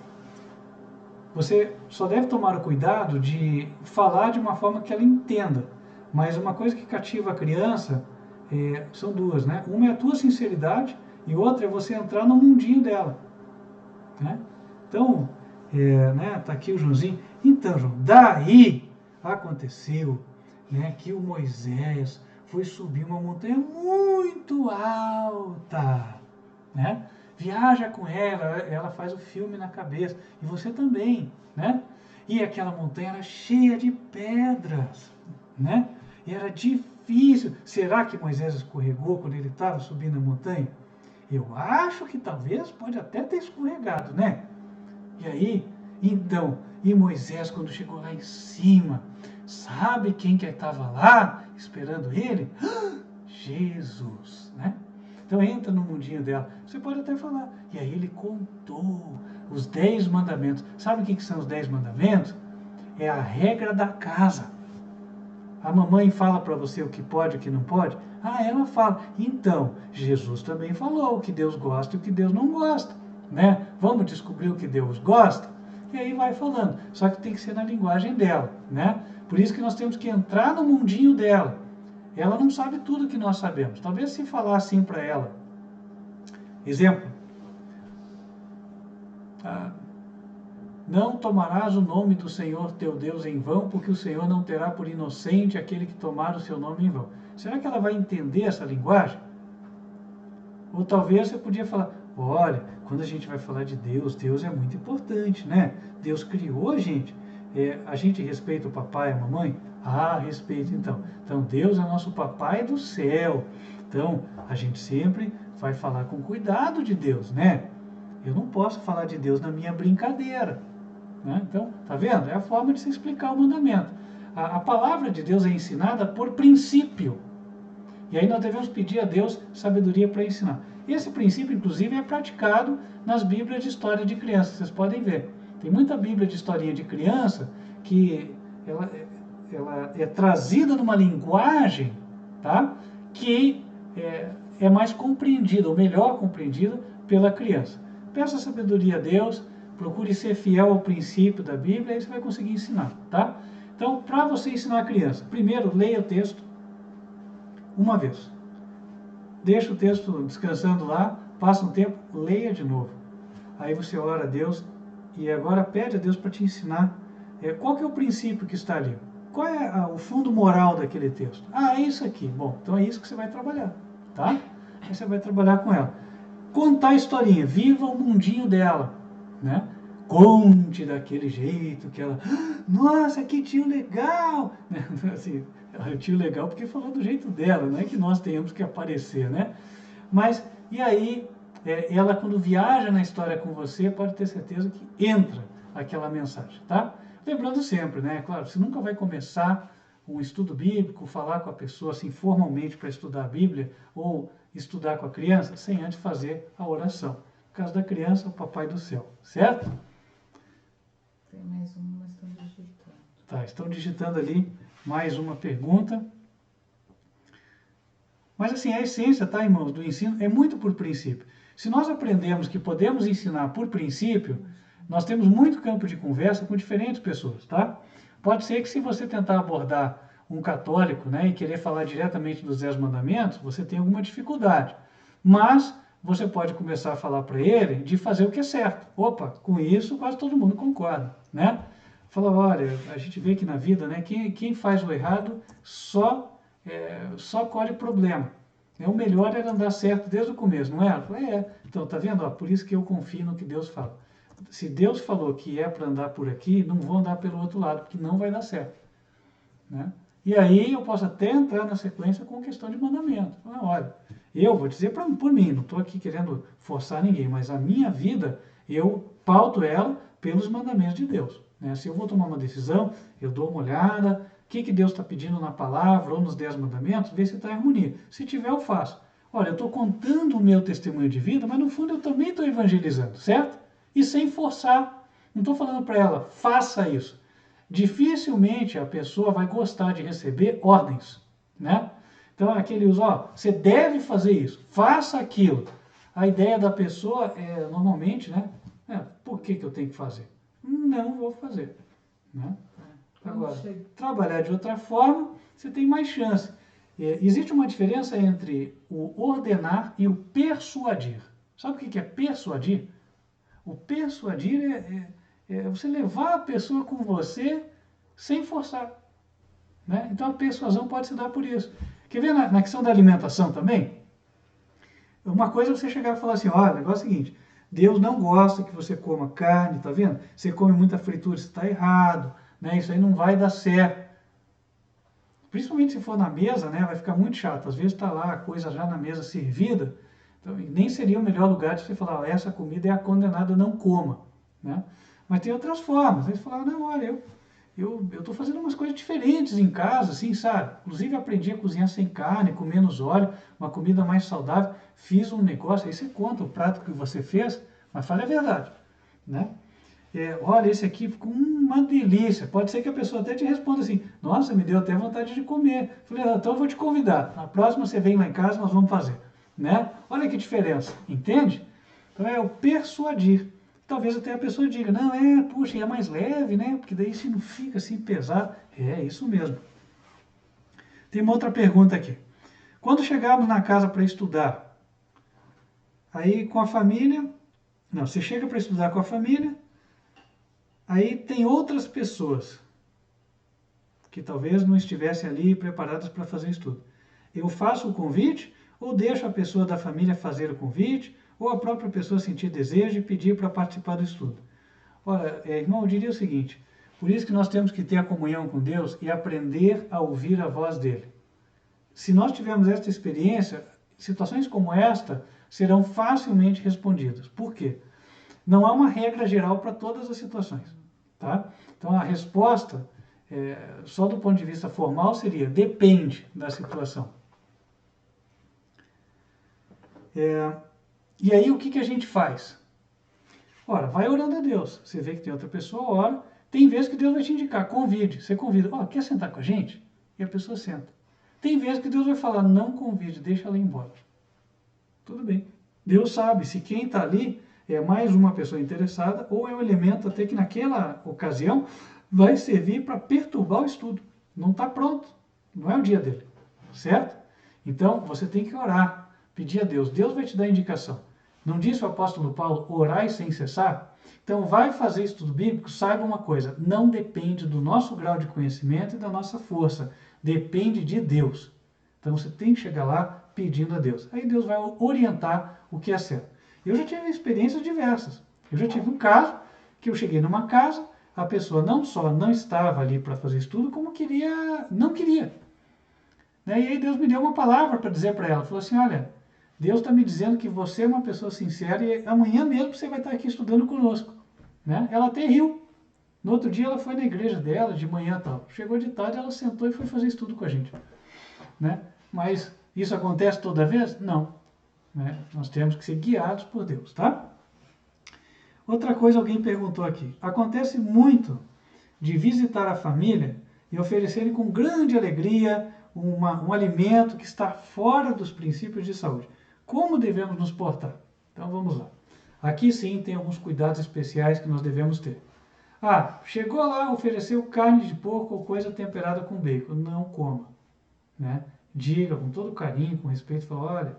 você só deve tomar o cuidado de falar de uma forma que ela entenda. Mas uma coisa que cativa a criança são duas, né? Uma é a tua sinceridade e outra é você entrar no mundinho dela. Né? Então, né, tá aqui o Joãozinho. Então, João, daí aconteceu, né, que o Moisés foi subir uma montanha muito alta, né? Viaja com ela faz o filme na cabeça, e você também, né? E aquela montanha era cheia de pedras, né? E era difícil. Será que Moisés escorregou quando ele estava subindo a montanha? Eu acho que talvez pode até ter escorregado, né? E aí, então, e Moisés quando chegou lá em cima, sabe quem que estava lá esperando ele? Jesus, né? Então entra no mundinho dela. Você pode até falar. E aí ele contou os 10 mandamentos. Sabe o que são os 10 mandamentos? É a regra da casa. A mamãe fala para você o que pode e o que não pode? Ela fala. Então, Jesus também falou o que Deus gosta e o que Deus não gosta. Né? Vamos descobrir o que Deus gosta? E aí vai falando. Só que tem que ser na linguagem dela. Né? Por isso que nós temos que entrar no mundinho dela. Ela não sabe tudo que nós sabemos. Talvez se falar assim para ela. Exemplo. Não tomarás o nome do Senhor teu Deus em vão, porque o Senhor não terá por inocente aquele que tomar o seu nome em vão. Será que ela vai entender essa linguagem? Ou talvez você podia falar, olha, quando a gente vai falar de Deus, Deus é muito importante, né? Deus criou a gente. A gente respeita o papai e a mamãe? Respeito então. Então Deus é nosso papai do céu. Então a gente sempre vai falar com cuidado de Deus, né? Eu não posso falar de Deus na minha brincadeira. Né? Então, tá vendo? É a forma de se explicar o mandamento. A palavra de Deus é ensinada por princípio. E aí nós devemos pedir a Deus sabedoria para ensinar. Esse princípio, inclusive, é praticado nas Bíblias de história de criança. Vocês podem ver. Tem muita Bíblia de historinha de criança que ela é trazida numa linguagem, tá? Que é mais compreendida, ou melhor compreendida pela criança. Peça sabedoria a Deus, procure ser fiel ao princípio da Bíblia, aí você vai conseguir ensinar, tá? Então, para você ensinar a criança, primeiro leia o texto uma vez. Deixa o texto descansando lá, passa um tempo, leia de novo. Aí você ora a Deus e agora pede a Deus para te ensinar qual que é o princípio que está ali. Qual é o fundo moral daquele texto? É isso aqui. Bom, então é isso que você vai trabalhar, tá? Aí você vai trabalhar com ela. contar a historinha, viva o mundinho dela, né? Conte daquele jeito que ela, nossa, que tio legal, né? Assim, tio legal porque falou do jeito dela, não é que nós tenhamos que aparecer, né? Mas, e aí, ela quando viaja na história com você, pode ter certeza que entra aquela mensagem, tá? Lembrando sempre, né? Claro, você nunca vai começar um estudo bíblico, falar com a pessoa assim formalmente para estudar a Bíblia ou estudar com a criança, sem antes fazer a oração. No caso da criança, o Papai do Céu, certo? Tem mais uma, mas estão digitando. Tá, estão digitando ali mais uma pergunta. Mas assim, a essência, tá, irmãos, do ensino é muito por princípio. Se nós aprendemos que podemos ensinar por princípio, nós temos muito campo de conversa com diferentes pessoas, tá? Pode ser que se você tentar abordar um católico, né, e querer falar diretamente dos 10 mandamentos, você tenha alguma dificuldade. Mas você pode começar a falar para ele de fazer o que é certo. Opa, com isso quase todo mundo concorda, né? Fala, olha, a gente vê que na vida, né, quem faz o errado só colhe problema. O melhor era andar certo desde o começo, não é? Ela falou, então, tá vendo? Ó, por isso que eu confio no que Deus fala. Se Deus falou que é para andar por aqui, não vou andar pelo outro lado, porque não vai dar certo, né? E aí eu posso até entrar na sequência com questão de mandamento. Olha, eu vou dizer por mim, não estou aqui querendo forçar ninguém, mas a minha vida, eu pauto ela pelos mandamentos de Deus, né? Se eu vou tomar uma decisão, eu dou uma olhada, o que Deus está pedindo na palavra ou nos 10 mandamentos, ver se está em harmonia. Se tiver, eu faço. Olha, eu estou contando o meu testemunho de vida, mas no fundo eu também estou evangelizando, certo? E sem forçar. Não estou falando para ela, faça isso. Dificilmente a pessoa vai gostar de receber ordens, né? Então, aquele uso, você deve fazer isso, faça aquilo. A ideia da pessoa é, normalmente, né? Por que eu tenho que fazer? Não vou fazer, né? Agora, trabalhar de outra forma, você tem mais chance. Existe uma diferença entre o ordenar e o persuadir. Sabe o que é persuadir? O persuadir é você levar a pessoa com você sem forçar, né? Então a persuasão pode se dar por isso. Quer ver na questão da alimentação também? Uma coisa é você chegar e falar assim, olha, o negócio é o seguinte, Deus não gosta que você coma carne, tá vendo? Você come muita fritura, isso está errado, né? Isso aí não vai dar certo. Principalmente se for na mesa, né? Vai ficar muito chato. Às vezes está lá a coisa já na mesa servida, então, nem seria o melhor lugar de você falar, essa comida é a condenada, não coma, né? Mas tem outras formas. Aí você fala, não, olha, eu estou fazendo umas coisas diferentes em casa, assim, sabe? Inclusive aprendi a cozinhar sem carne, com menos óleo, uma comida mais saudável. Fiz um negócio, aí você conta o prato que você fez, mas fala a verdade, né? Olha, esse aqui ficou uma delícia. Pode ser que a pessoa até te responda assim, nossa, me deu até vontade de comer. Falei, então eu vou te convidar. Na próxima você vem lá em casa, nós vamos fazer, né? Olha que diferença, entende? Então é o persuadir. Talvez até a pessoa diga, não, puxa, é mais leve, né? Porque daí se não fica assim pesado. É isso mesmo. Tem uma outra pergunta aqui. Quando chegarmos na casa para estudar, aí com a família, não, você chega para estudar com a família, aí tem outras pessoas que talvez não estivessem ali preparadas para fazer estudo. Eu faço o convite ou deixo a pessoa da família fazer o convite, ou a própria pessoa sentir desejo e pedir para participar do estudo. Ora, irmão, eu diria o seguinte, por isso que nós temos que ter a comunhão com Deus e aprender a ouvir a voz dele. Se nós tivermos esta experiência, situações como esta serão facilmente respondidas. Por quê? Não há uma regra geral para todas as situações, tá? Então a resposta, só do ponto de vista formal, seria depende da situação. E aí o que a gente faz? Ora, vai orando a Deus. Você vê que tem outra pessoa, ora. Tem vezes que Deus vai te indicar, convide. Você convida, quer sentar com a gente? E a pessoa senta. Tem vezes que Deus vai falar, não convide, deixa ela ir embora. Tudo bem. Deus sabe se quem está ali é mais uma pessoa interessada ou é um elemento até que naquela ocasião vai servir para perturbar o estudo. Não está pronto. Não é o dia dele. Certo? Então, você tem que orar. Pedir a Deus. Deus vai te dar indicação. Não disse o apóstolo Paulo, orai sem cessar? Então, vai fazer estudo bíblico, saiba uma coisa, não depende do nosso grau de conhecimento e da nossa força. Depende de Deus. Então, você tem que chegar lá pedindo a Deus. Aí Deus vai orientar o que é certo. Eu já tive experiências diversas. Eu já tive um caso que eu cheguei numa casa, a pessoa não só não estava ali para fazer estudo, como não queria. Né? E aí Deus me deu uma palavra para dizer para ela. Falou assim, olha, Deus está me dizendo que você é uma pessoa sincera e amanhã mesmo você vai estar aqui estudando conosco. Né? Ela até riu. No outro dia ela foi na igreja dela, de manhã e tal. Chegou de tarde, ela sentou e foi fazer estudo com a gente. Né? Mas isso acontece toda vez? Não. Né? Nós temos que ser guiados por Deus, tá? Outra coisa, alguém perguntou aqui. Acontece muito de visitar a família e oferecerem com grande alegria um alimento que está fora dos princípios de saúde. Como devemos nos portar? Então vamos lá. Aqui sim tem alguns cuidados especiais que nós devemos ter. Chegou lá, ofereceu carne de porco ou coisa temperada com bacon. Não coma. Né? Diga com todo carinho, com respeito, fala, olha,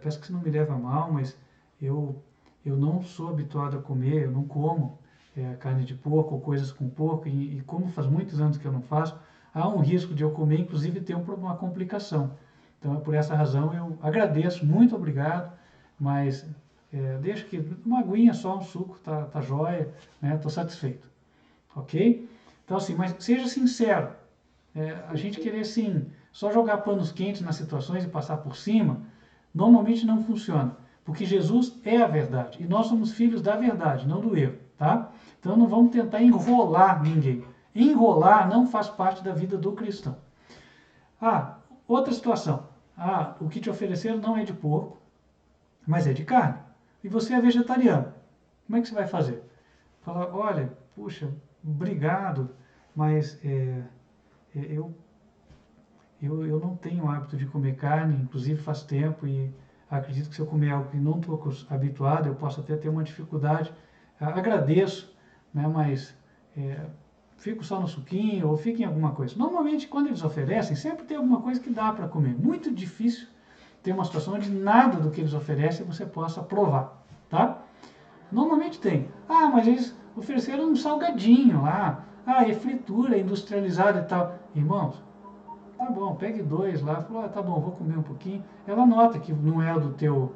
peço que você não me leve a mal, mas eu não sou habituado a comer, eu não como carne de porco ou coisas com porco, e como faz muitos anos que eu não faço, há um risco de eu comer, inclusive ter uma complicação. Então, por essa razão, eu agradeço, muito obrigado, mas deixa que uma aguinha só, um suco, tá jóia, né? Tô satisfeito. Ok? Então, assim, mas seja sincero. A gente querer, assim, só jogar panos quentes nas situações e passar por cima, normalmente não funciona. Porque Jesus é a verdade. E nós somos filhos da verdade, não do erro. Tá? Então não vamos tentar enrolar ninguém. Enrolar não faz parte da vida do cristão. Outra situação. O que te ofereceram não é de porco, mas é de carne. E você é vegetariano. Como é que você vai fazer? Falar, olha, puxa, obrigado, mas eu não tenho hábito de comer carne, inclusive faz tempo, e acredito que se eu comer algo que não estou habituado, eu posso até ter uma dificuldade. Agradeço, né, mas fico só no suquinho ou fico em alguma coisa. Normalmente, quando eles oferecem, sempre tem alguma coisa que dá para comer. Muito difícil ter uma situação onde nada do que eles oferecem você possa provar. Tá? Normalmente tem. Mas eles ofereceram um salgadinho lá. É fritura, industrializada e tal. Irmãos, tá bom, pegue 2 lá. Falou, tá bom, vou comer um pouquinho. Ela nota que não é do teu...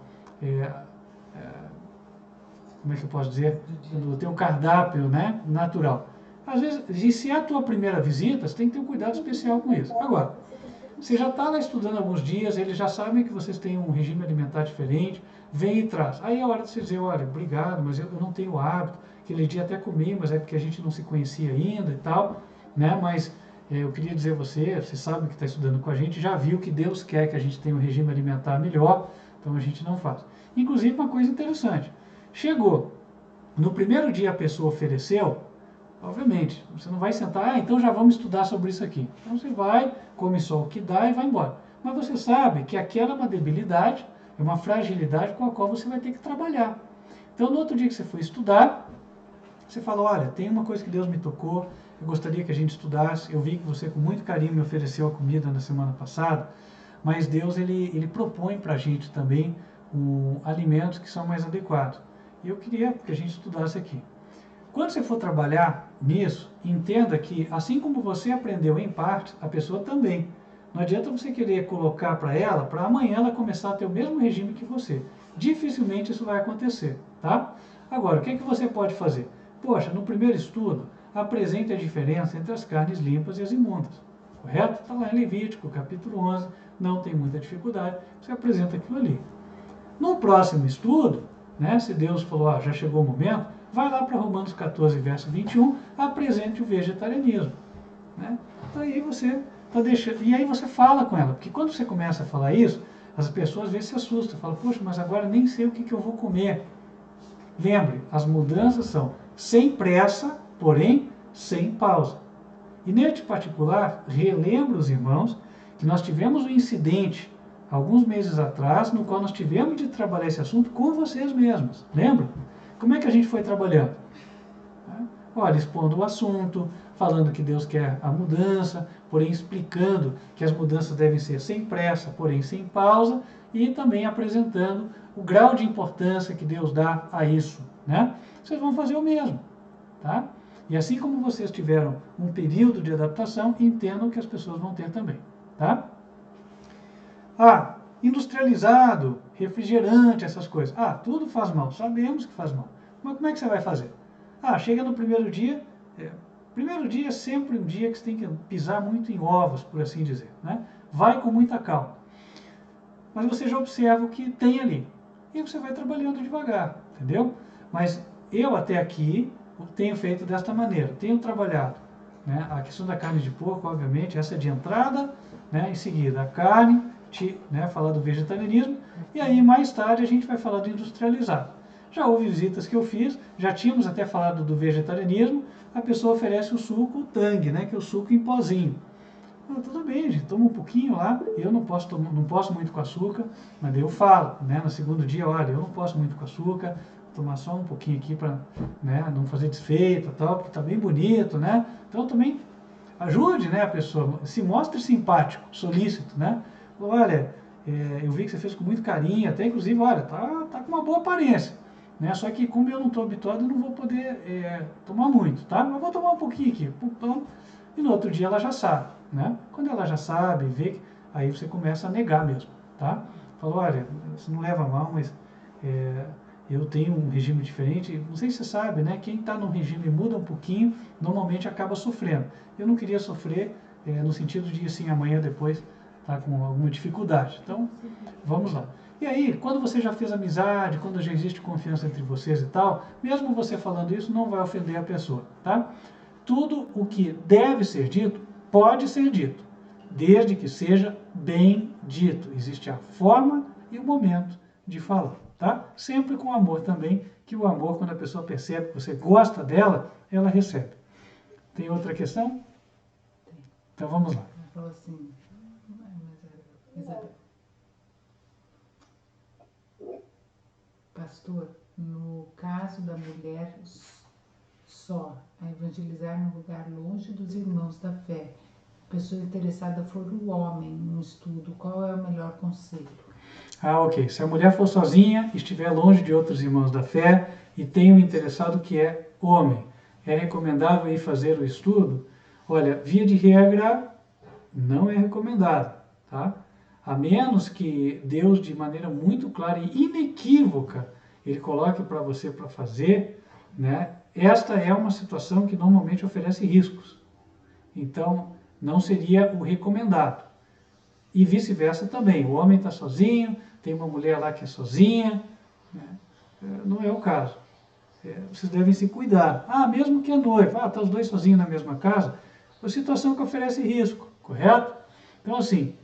como é que eu posso dizer? Do teu cardápio, né, natural. Às vezes, e se é a tua primeira visita, você tem que ter um cuidado especial com isso. Agora, você já está lá estudando alguns dias, eles já sabem que vocês têm um regime alimentar diferente, vem e traz. Aí é a hora de você dizer, olha, obrigado, mas eu não tenho hábito, aquele dia até comi, mas é porque a gente não se conhecia ainda e tal, né? Mas eu queria dizer a você sabe que está estudando com a gente, já viu que Deus quer que a gente tenha um regime alimentar melhor, então a gente não faz. Inclusive, uma coisa interessante, chegou, no primeiro dia a pessoa ofereceu, obviamente, você não vai sentar, então já vamos estudar sobre isso aqui. Então você vai, come só o que dá e vai embora. Mas você sabe que aquela é uma debilidade, é uma fragilidade com a qual você vai ter que trabalhar. Então no outro dia que você for estudar, você fala, olha, tem uma coisa que Deus me tocou, eu gostaria que a gente estudasse, eu vi que você com muito carinho me ofereceu a comida na semana passada, mas Deus ele propõe para a gente também alimentos que são mais adequados. E eu queria que a gente estudasse aqui. Quando você for trabalhar nisso, entenda que, assim como você aprendeu em parte, a pessoa também. Não adianta você querer colocar para ela, para amanhã ela começar a ter o mesmo regime que você. Dificilmente isso vai acontecer, tá? Agora, o que você pode fazer? Poxa, no primeiro estudo, apresente a diferença entre as carnes limpas e as imundas. Correto? Está lá em Levítico, capítulo 11, não tem muita dificuldade, você apresenta aquilo ali. No próximo estudo, né, se Deus falou, já chegou o momento, vai lá para Romanos 14, verso 21, apresente o vegetarianismo. Né? Então, aí você está deixando, e aí você fala com ela, porque quando você começa a falar isso, as pessoas às vezes se assustam, falam, poxa, mas agora nem sei o que eu vou comer. Lembre, as mudanças são sem pressa, porém sem pausa. E neste particular, relembro os irmãos que nós tivemos um incidente alguns meses atrás, no qual nós tivemos de trabalhar esse assunto com vocês mesmos. Lembra? Como é que a gente foi trabalhando? Olha, expondo o assunto, falando que Deus quer a mudança, porém explicando que as mudanças devem ser sem pressa, porém sem pausa, e também apresentando o grau de importância que Deus dá a isso. Né? Vocês vão fazer o mesmo. Tá? E assim como vocês tiveram um período de adaptação, entendam que as pessoas vão ter também. Tá? industrializado, refrigerante, essas coisas. Ah, tudo faz mal, sabemos que faz mal. Mas como é que você vai fazer? Ah, chega no primeiro dia, primeiro dia é sempre um dia que você tem que pisar muito em ovos, por assim dizer, né? Vai com muita calma. Mas você já observa o que tem ali. E você vai trabalhando devagar, entendeu? Mas eu até aqui tenho feito desta maneira, tenho trabalhado, né? A questão da carne de porco, obviamente, essa é de entrada, né? Em seguida a carne, né? Falar do vegetarianismo, e aí mais tarde a gente vai falar do industrializado. Já houve visitas que eu fiz, já tínhamos até falado do vegetarianismo, a pessoa oferece o suco Tang, né? Que é o suco em pozinho. Ah, tudo bem, gente, toma um pouquinho lá. Eu não posso, não posso muito com açúcar, mas daí eu falo, né? No segundo dia, olha, eu não posso muito com açúcar, vou tomar só um pouquinho aqui para, né, não fazer desfeita, tal, porque tá bem bonito, né? Então também ajude, né, a pessoa, se mostre simpático, solícito, né? Olha, eu vi que você fez com muito carinho, até inclusive, olha, tá com uma boa aparência, né? Só que como eu não estou habituado, eu não vou poder tomar muito, tá? Mas vou tomar um pouquinho aqui, então, e no outro dia ela já sabe, né? Quando ela já sabe, vê, aí você começa a negar mesmo, tá? Falou, olha, isso não leva a mal, mas eu tenho um regime diferente. Não sei se você sabe, né? Quem está num regime e muda um pouquinho, normalmente acaba sofrendo. Eu não queria sofrer no sentido de, assim, amanhã depois tá com alguma dificuldade. Então, vamos lá. E aí, quando você já fez amizade, quando já existe confiança entre vocês e tal, mesmo você falando isso, não vai ofender a pessoa, tá? Tudo o que deve ser dito, pode ser dito, desde que seja bem dito. Existe a forma e o momento de falar, tá? Sempre com amor também, que o amor, quando a pessoa percebe que você gosta dela, ela recebe. Tem outra questão? Então vamos lá. Ela falou assim, Isabel. Pastor, no caso da mulher só a evangelizar num lugar longe dos irmãos da fé, a pessoa interessada for o homem no estudo, qual é o melhor conselho? Ah, ok. Se a mulher for sozinha, estiver longe de outros irmãos da fé e tem um interessado que é homem, é recomendável ir fazer o estudo? Olha, via de regra, não é recomendado, tá? A menos que Deus, de maneira muito clara e inequívoca, Ele coloque para você para fazer, né? Esta é uma situação que normalmente oferece riscos. Então, não seria o recomendado. E vice-versa também. O homem está sozinho, tem uma mulher lá que é sozinha, né? Não é o caso. Vocês devem se cuidar. Ah, mesmo que é noivo, tá os dois sozinhos na mesma casa, é uma situação que oferece risco, correto? Então, assim,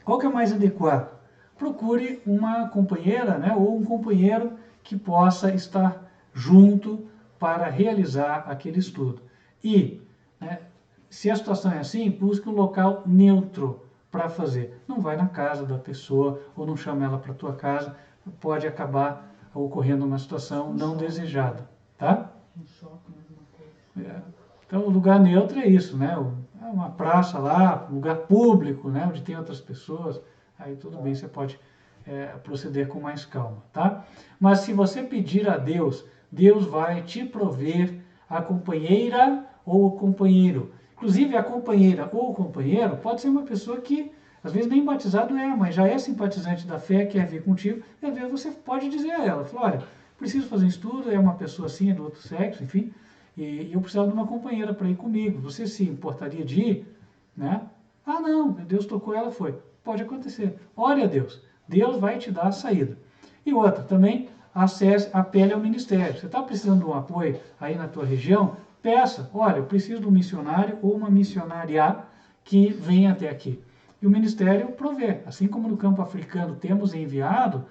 qual que é mais adequado? Procure uma companheira, né, ou um companheiro que possa estar junto para realizar aquele estudo. E, né, se a situação é assim, busque um local neutro para fazer. Não vai na casa da pessoa ou não chama ela para a tua casa, pode acabar ocorrendo uma situação não desejada, tá? Um shopping, alguma coisa. Então, o lugar neutro é isso, né? Uma praça lá, um lugar público, né? Onde tem outras pessoas, aí tudo bem, você pode proceder com mais calma, tá? Mas se você pedir a Deus, Deus vai te prover a companheira ou o companheiro. Inclusive, a companheira ou o companheiro pode ser uma pessoa que, às vezes, nem batizado é, mas já é simpatizante da fé, quer vir contigo, e às vezes você pode dizer a ela, fala, olha, preciso fazer um estudo, é uma pessoa assim, é do outro sexo, enfim, e eu precisava de uma companheira para ir comigo. Você se importaria de ir? Né? Ah, não, Deus tocou, ela foi. Pode acontecer. Ore a Deus. Deus vai te dar a saída. E outra, também, apele ao ministério. Você está precisando de um apoio aí na tua região? Peça. Olha, eu preciso de um missionário ou uma missionária que venha até aqui. E o ministério provê. Assim como no campo africano temos enviado,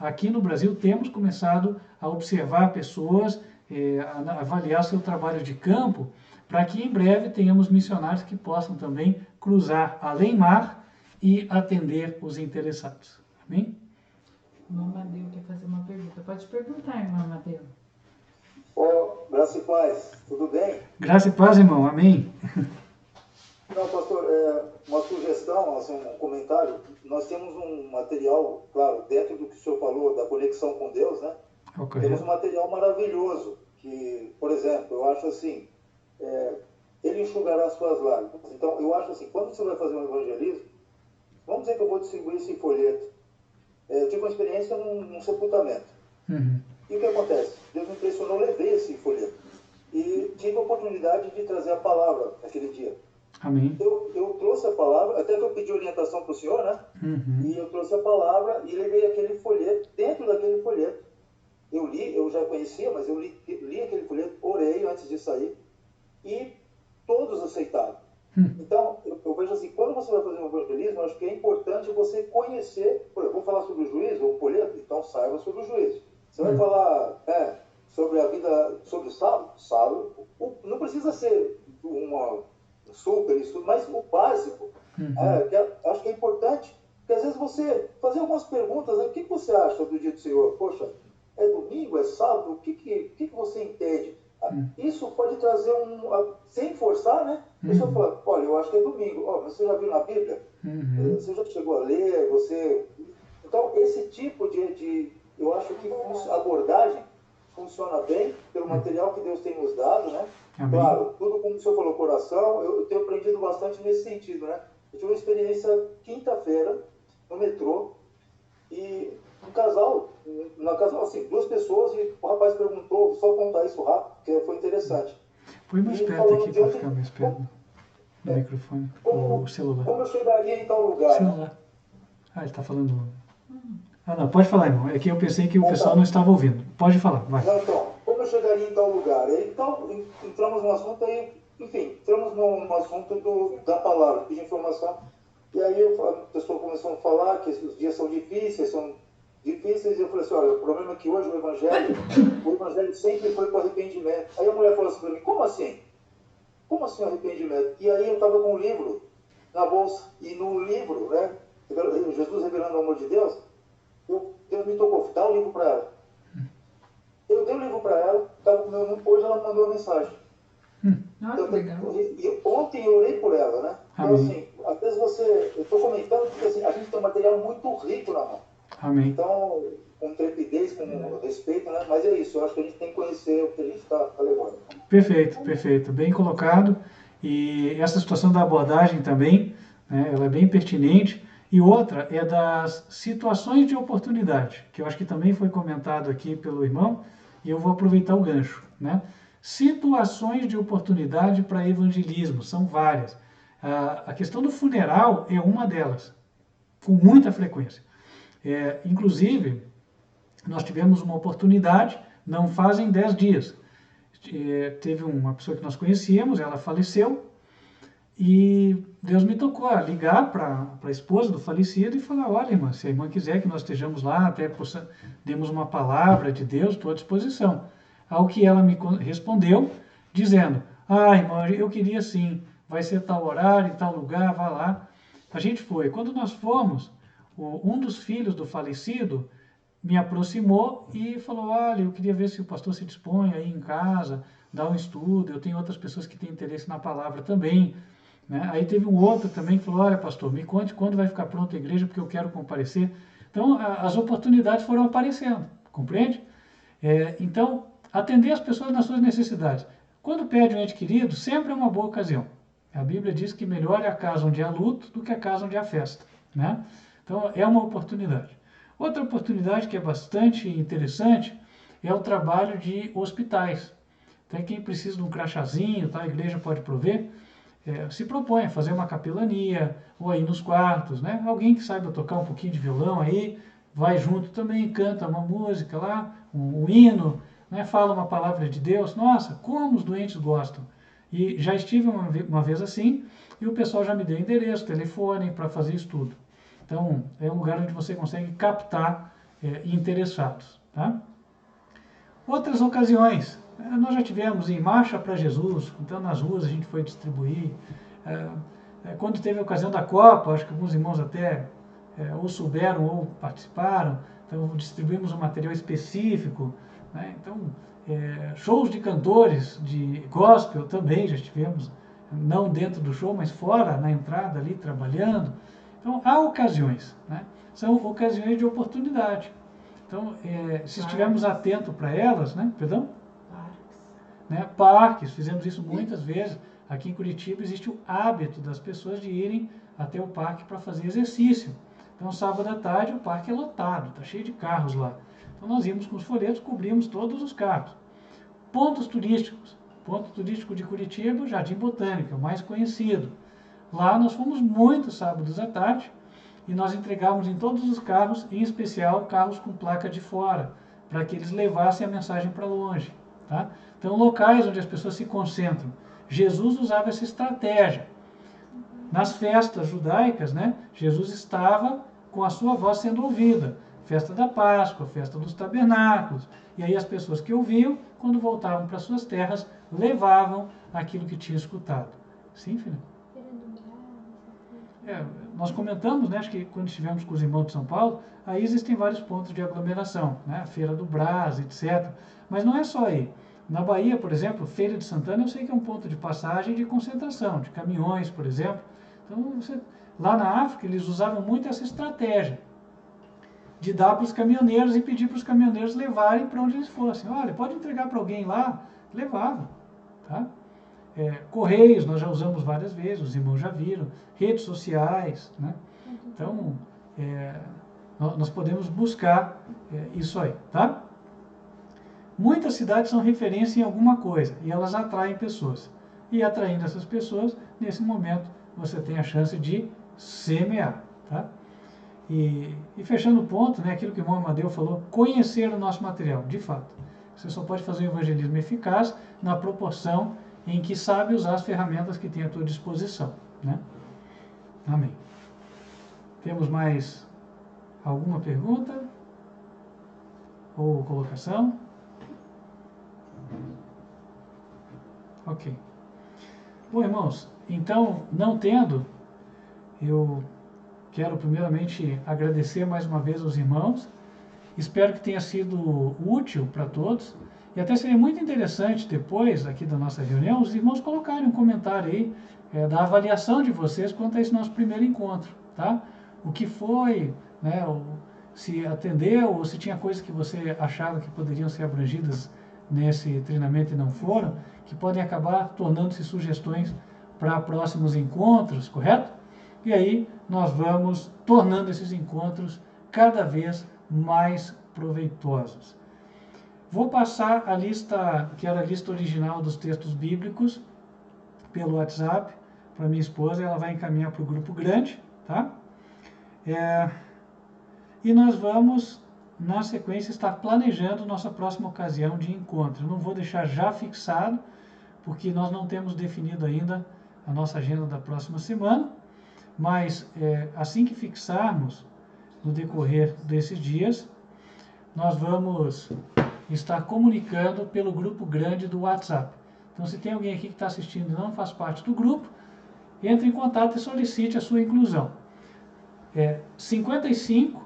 aqui no Brasil temos começado a observar pessoas, avaliar seu trabalho de campo, para que em breve tenhamos missionários que possam também cruzar além-mar e atender os interessados. Amém? Irmã Amadeu quer fazer uma pergunta. Pode perguntar, irmã Amadeu. Graça e paz, tudo bem? Graça e paz, irmão. Amém. Não, pastor, uma sugestão, assim, um comentário. Nós temos um material, claro, dentro do que o senhor falou, da conexão com Deus, né? Okay. Temos um material maravilhoso, que, por exemplo, eu acho assim, Ele enxugará suas lágrimas. Então, eu acho assim, quando você vai fazer um evangelismo, vamos dizer que eu vou distribuir esse folheto. Eu tive uma experiência num sepultamento. Uhum. E o que acontece? Deus me impressionou, eu levei esse folheto. E tive a oportunidade de trazer a palavra naquele dia. Amém. Eu trouxe a palavra, até que eu pedi orientação para o senhor, né? Uhum. E eu trouxe a palavra e levei aquele folheto. Dentro daquele folheto, eu li, eu já conhecia, mas eu li aquele folheto, orei antes de sair, e todos aceitaram. Então, eu vejo assim, quando você vai fazer um evangelismo, eu acho que é importante você conhecer. Por exemplo, vou falar sobre o juízo ou o folheto, então saiba sobre o juízo. Você vai falar sobre a vida, sobre o sábado, não precisa ser uma super estudo, mas o básico, acho que é importante, porque às vezes você fazer algumas perguntas, né? O que você acha do dia do Senhor? Poxa, é domingo, é sábado? O que você entende? Isso pode trazer sem forçar, né? A pessoa fala, olha, eu acho que é domingo. Oh, mas você já viu na Bíblia? Você já chegou a ler? Então, esse tipo eu acho que abordagem funciona bem pelo material que Deus tem nos dado, né? Amém. Claro, tudo como o senhor falou, coração, eu tenho aprendido bastante nesse sentido, né? Eu tive uma experiência quinta-feira no metrô e um casal, assim, 2 pessoas, e o rapaz perguntou, só contar isso rápido, porque foi interessante. Põe mais E perto falando aqui de para onde- ficar mais perto do microfone, o celular. Como eu chegaria em tal lugar? Né? Celular. Ah, ele está falando. Ah, não, pode falar, irmão. É que eu pensei que o pessoal não estava ouvindo. Pode falar, vai. Não, então, como eu chegaria em tal lugar? Então, entramos no assunto aí, enfim, entramos no assunto da palavra, pedir informação. E aí a pessoa começou a falar que os dias são difíceis, e eu falei assim, olha, o problema é que hoje o evangelho sempre foi para arrependimento. Aí a mulher falou assim para mim, como assim? Como assim arrependimento? E aí eu estava com um livro na bolsa, e no livro, né, Jesus revelando o amor de Deus, Deus me tocou, dá o livro para ela. Eu dei o livro para ela, estava com o meu nome, hoje ela me mandou uma mensagem. Nossa, legal. Ontem eu orei por ela, né? Então, Amém. assim, às vezes eu estou comentando porque assim, a gente tem um material muito rico na mão. Amém. Então, com trepidez, com respeito, né? Mas é isso, eu acho que a gente tem que conhecer o que a gente está levando. Perfeito, perfeito. Bem colocado. E essa situação da abordagem também, né, ela é bem pertinente. E outra é das situações de oportunidade, que eu acho que também foi comentado aqui pelo irmão, e eu vou aproveitar o gancho, né? Situações de oportunidade para evangelismo, são várias. A questão do funeral é uma delas, com muita frequência. Inclusive, nós tivemos uma oportunidade, não fazem 10 dias. Teve uma pessoa que nós conhecíamos, ela faleceu, e Deus me tocou a ligar para a esposa do falecido e falar, olha, irmã, se a irmã quiser que nós estejamos lá, até demos uma palavra de Deus, estou à disposição. Ao que ela me respondeu, dizendo, irmã, eu queria sim, vai ser tal horário, tal lugar, vá lá. A gente foi. Quando nós fomos, um dos filhos do falecido me aproximou e falou, olha, eu queria ver se o pastor se dispõe aí em casa, dar um estudo, eu tenho outras pessoas que têm interesse na palavra também. Né? Aí teve um outro também que falou, olha, pastor, me conte quando vai ficar pronta a igreja, porque eu quero comparecer. Então, as oportunidades foram aparecendo, compreende? Então, atender as pessoas nas suas necessidades. Quando pede um ente querido, sempre é uma boa ocasião. A Bíblia diz que melhor é a casa onde há luto do que a casa onde há festa. Né? Então, é uma oportunidade. Outra oportunidade que é bastante interessante é o trabalho de hospitais. Até quem precisa de um crachazinho, tá? A igreja pode prover. Se propõe a fazer uma capelania, ou aí nos quartos, né? Alguém que saiba tocar um pouquinho de violão aí, vai junto também, canta uma música lá, um hino, né? Fala uma palavra de Deus. Nossa, como os doentes gostam. E já estive uma vez assim, e o pessoal já me deu endereço, telefone para fazer estudo. Então, é um lugar onde você consegue captar interessados. Tá? Outras ocasiões, nós já tivemos em Marcha para Jesus, então nas ruas a gente foi distribuir. Quando teve a ocasião da Copa, acho que alguns irmãos até ou souberam ou participaram, então distribuímos um material específico. Né? Então, shows de cantores de gospel também já tivemos, não dentro do show, mas fora, na entrada ali, trabalhando. Então, há ocasiões, né? São ocasiões de oportunidade. Então, se estivermos atentos para elas, né? Perdão? Parques. Né? Parques, fizemos isso muitas vezes. Aqui em Curitiba existe o hábito das pessoas de irem até o parque para fazer exercício. Então, sábado à tarde, o parque é lotado, está cheio de carros lá. Então, nós íamos com os folhetos, cobrimos todos os carros. Pontos turísticos. Ponto turístico de Curitiba, Jardim Botânico, é o mais conhecido. Lá nós fomos muitos sábados à tarde e nós entregávamos em todos os carros, em especial carros com placa de fora, para que eles levassem a mensagem para longe. Tá? Então, locais onde as pessoas se concentram. Jesus usava essa estratégia. Nas festas judaicas, né, Jesus estava com a sua voz sendo ouvida. Festa da Páscoa, festa dos tabernáculos. E aí as pessoas que ouviam, quando voltavam para suas terras, levavam aquilo que tinham escutado. Sim, filha? Nós comentamos, né, acho que quando estivemos com os irmãos de São Paulo, aí existem vários pontos de aglomeração, né, a Feira do Brás, etc. Mas não é só aí. Na Bahia, por exemplo, Feira de Santana, eu sei que é um ponto de passagem de concentração, de caminhões, por exemplo. Então, lá na África, eles usavam muito essa estratégia de dar para os caminhoneiros e pedir para os caminhoneiros levarem para onde eles fossem. Olha, pode entregar para alguém lá? Levavam. Tá? Correios, nós já usamos várias vezes, os irmãos já viram. Redes sociais. Né? Então, nós podemos buscar isso aí. Tá? Muitas cidades são referência em alguma coisa e elas atraem pessoas. E atraindo essas pessoas, nesse momento, você tem a chance de semear. Tá? E fechando o ponto, né, aquilo que o irmão Amadeu falou, conhecer o nosso material, de fato. Você só pode fazer um evangelismo eficaz na proporção em que sabe usar as ferramentas que tem à tua disposição. Né? Amém. Temos mais alguma pergunta? Ou colocação? Ok. Bom, irmãos, então, não tendo, eu quero primeiramente agradecer mais uma vez aos irmãos. Espero que tenha sido útil para todos. E até seria muito interessante depois aqui da nossa reunião, os irmãos colocarem um comentário aí da avaliação de vocês quanto a esse nosso primeiro encontro. Tá? O que foi, né, se atendeu ou se tinha coisas que você achava que poderiam ser abrangidas nesse treinamento e não foram, que podem acabar tornando-se sugestões para próximos encontros, correto? E aí nós vamos tornando esses encontros cada vez mais proveitosos. Vou passar a lista, que era a lista original dos textos bíblicos, pelo WhatsApp, para minha esposa, ela vai encaminhar para o grupo grande, tá? E nós vamos, na sequência, estar planejando nossa próxima ocasião de encontro. Eu não vou deixar já fixado, porque nós não temos definido ainda a nossa agenda da próxima semana, mas assim que fixarmos, no decorrer desses dias, nós vamos estar comunicando pelo grupo grande do WhatsApp. Então, se tem alguém aqui que está assistindo e não faz parte do grupo, entre em contato e solicite a sua inclusão. 55,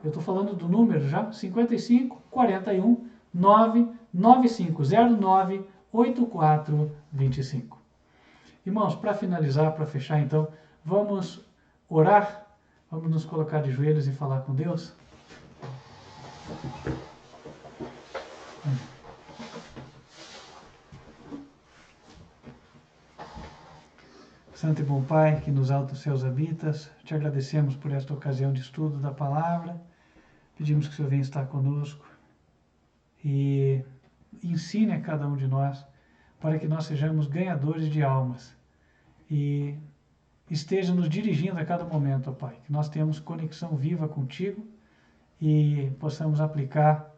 eu estou falando do número já, 55 41 99509 8425. Irmãos, para finalizar, para fechar então, vamos orar, vamos nos colocar de joelhos e falar com Deus. Santo e bom Pai, que nos altos céus habitas, te agradecemos por esta ocasião de estudo da palavra, pedimos que o Senhor venha estar conosco e ensine a cada um de nós para que nós sejamos ganhadores de almas e esteja nos dirigindo a cada momento, ó Pai, que nós tenhamos conexão viva contigo e possamos aplicar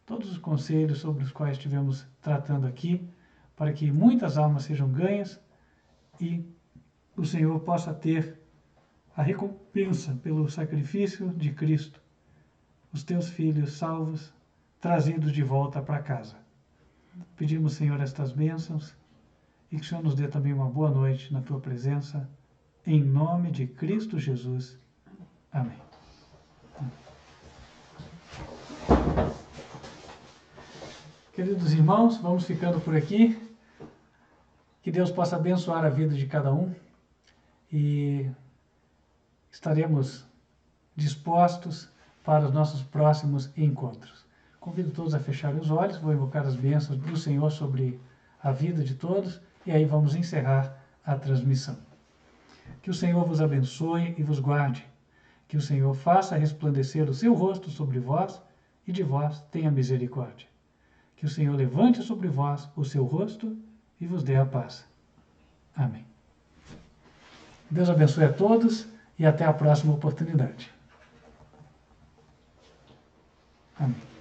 todos os conselhos sobre os quais estivemos tratando aqui, para que muitas almas sejam ganhas e o Senhor possa ter a recompensa pelo sacrifício de Cristo, os teus filhos salvos, trazidos de volta para casa. Pedimos, Senhor, estas bênçãos e que o Senhor nos dê também uma boa noite na tua presença, em nome de Cristo Jesus. Amém. Queridos irmãos, vamos ficando por aqui. Que Deus possa abençoar a vida de cada um e estaremos dispostos para os nossos próximos encontros. Convido todos a fecharem os olhos, vou invocar as bênçãos do Senhor sobre a vida de todos e aí vamos encerrar a transmissão. Que o Senhor vos abençoe e vos guarde. Que o Senhor faça resplandecer o seu rosto sobre vós e de vós tenha misericórdia. Que o Senhor levante sobre vós o seu rosto e vos dê a paz. Amém. Deus abençoe a todos e até a próxima oportunidade. Amém.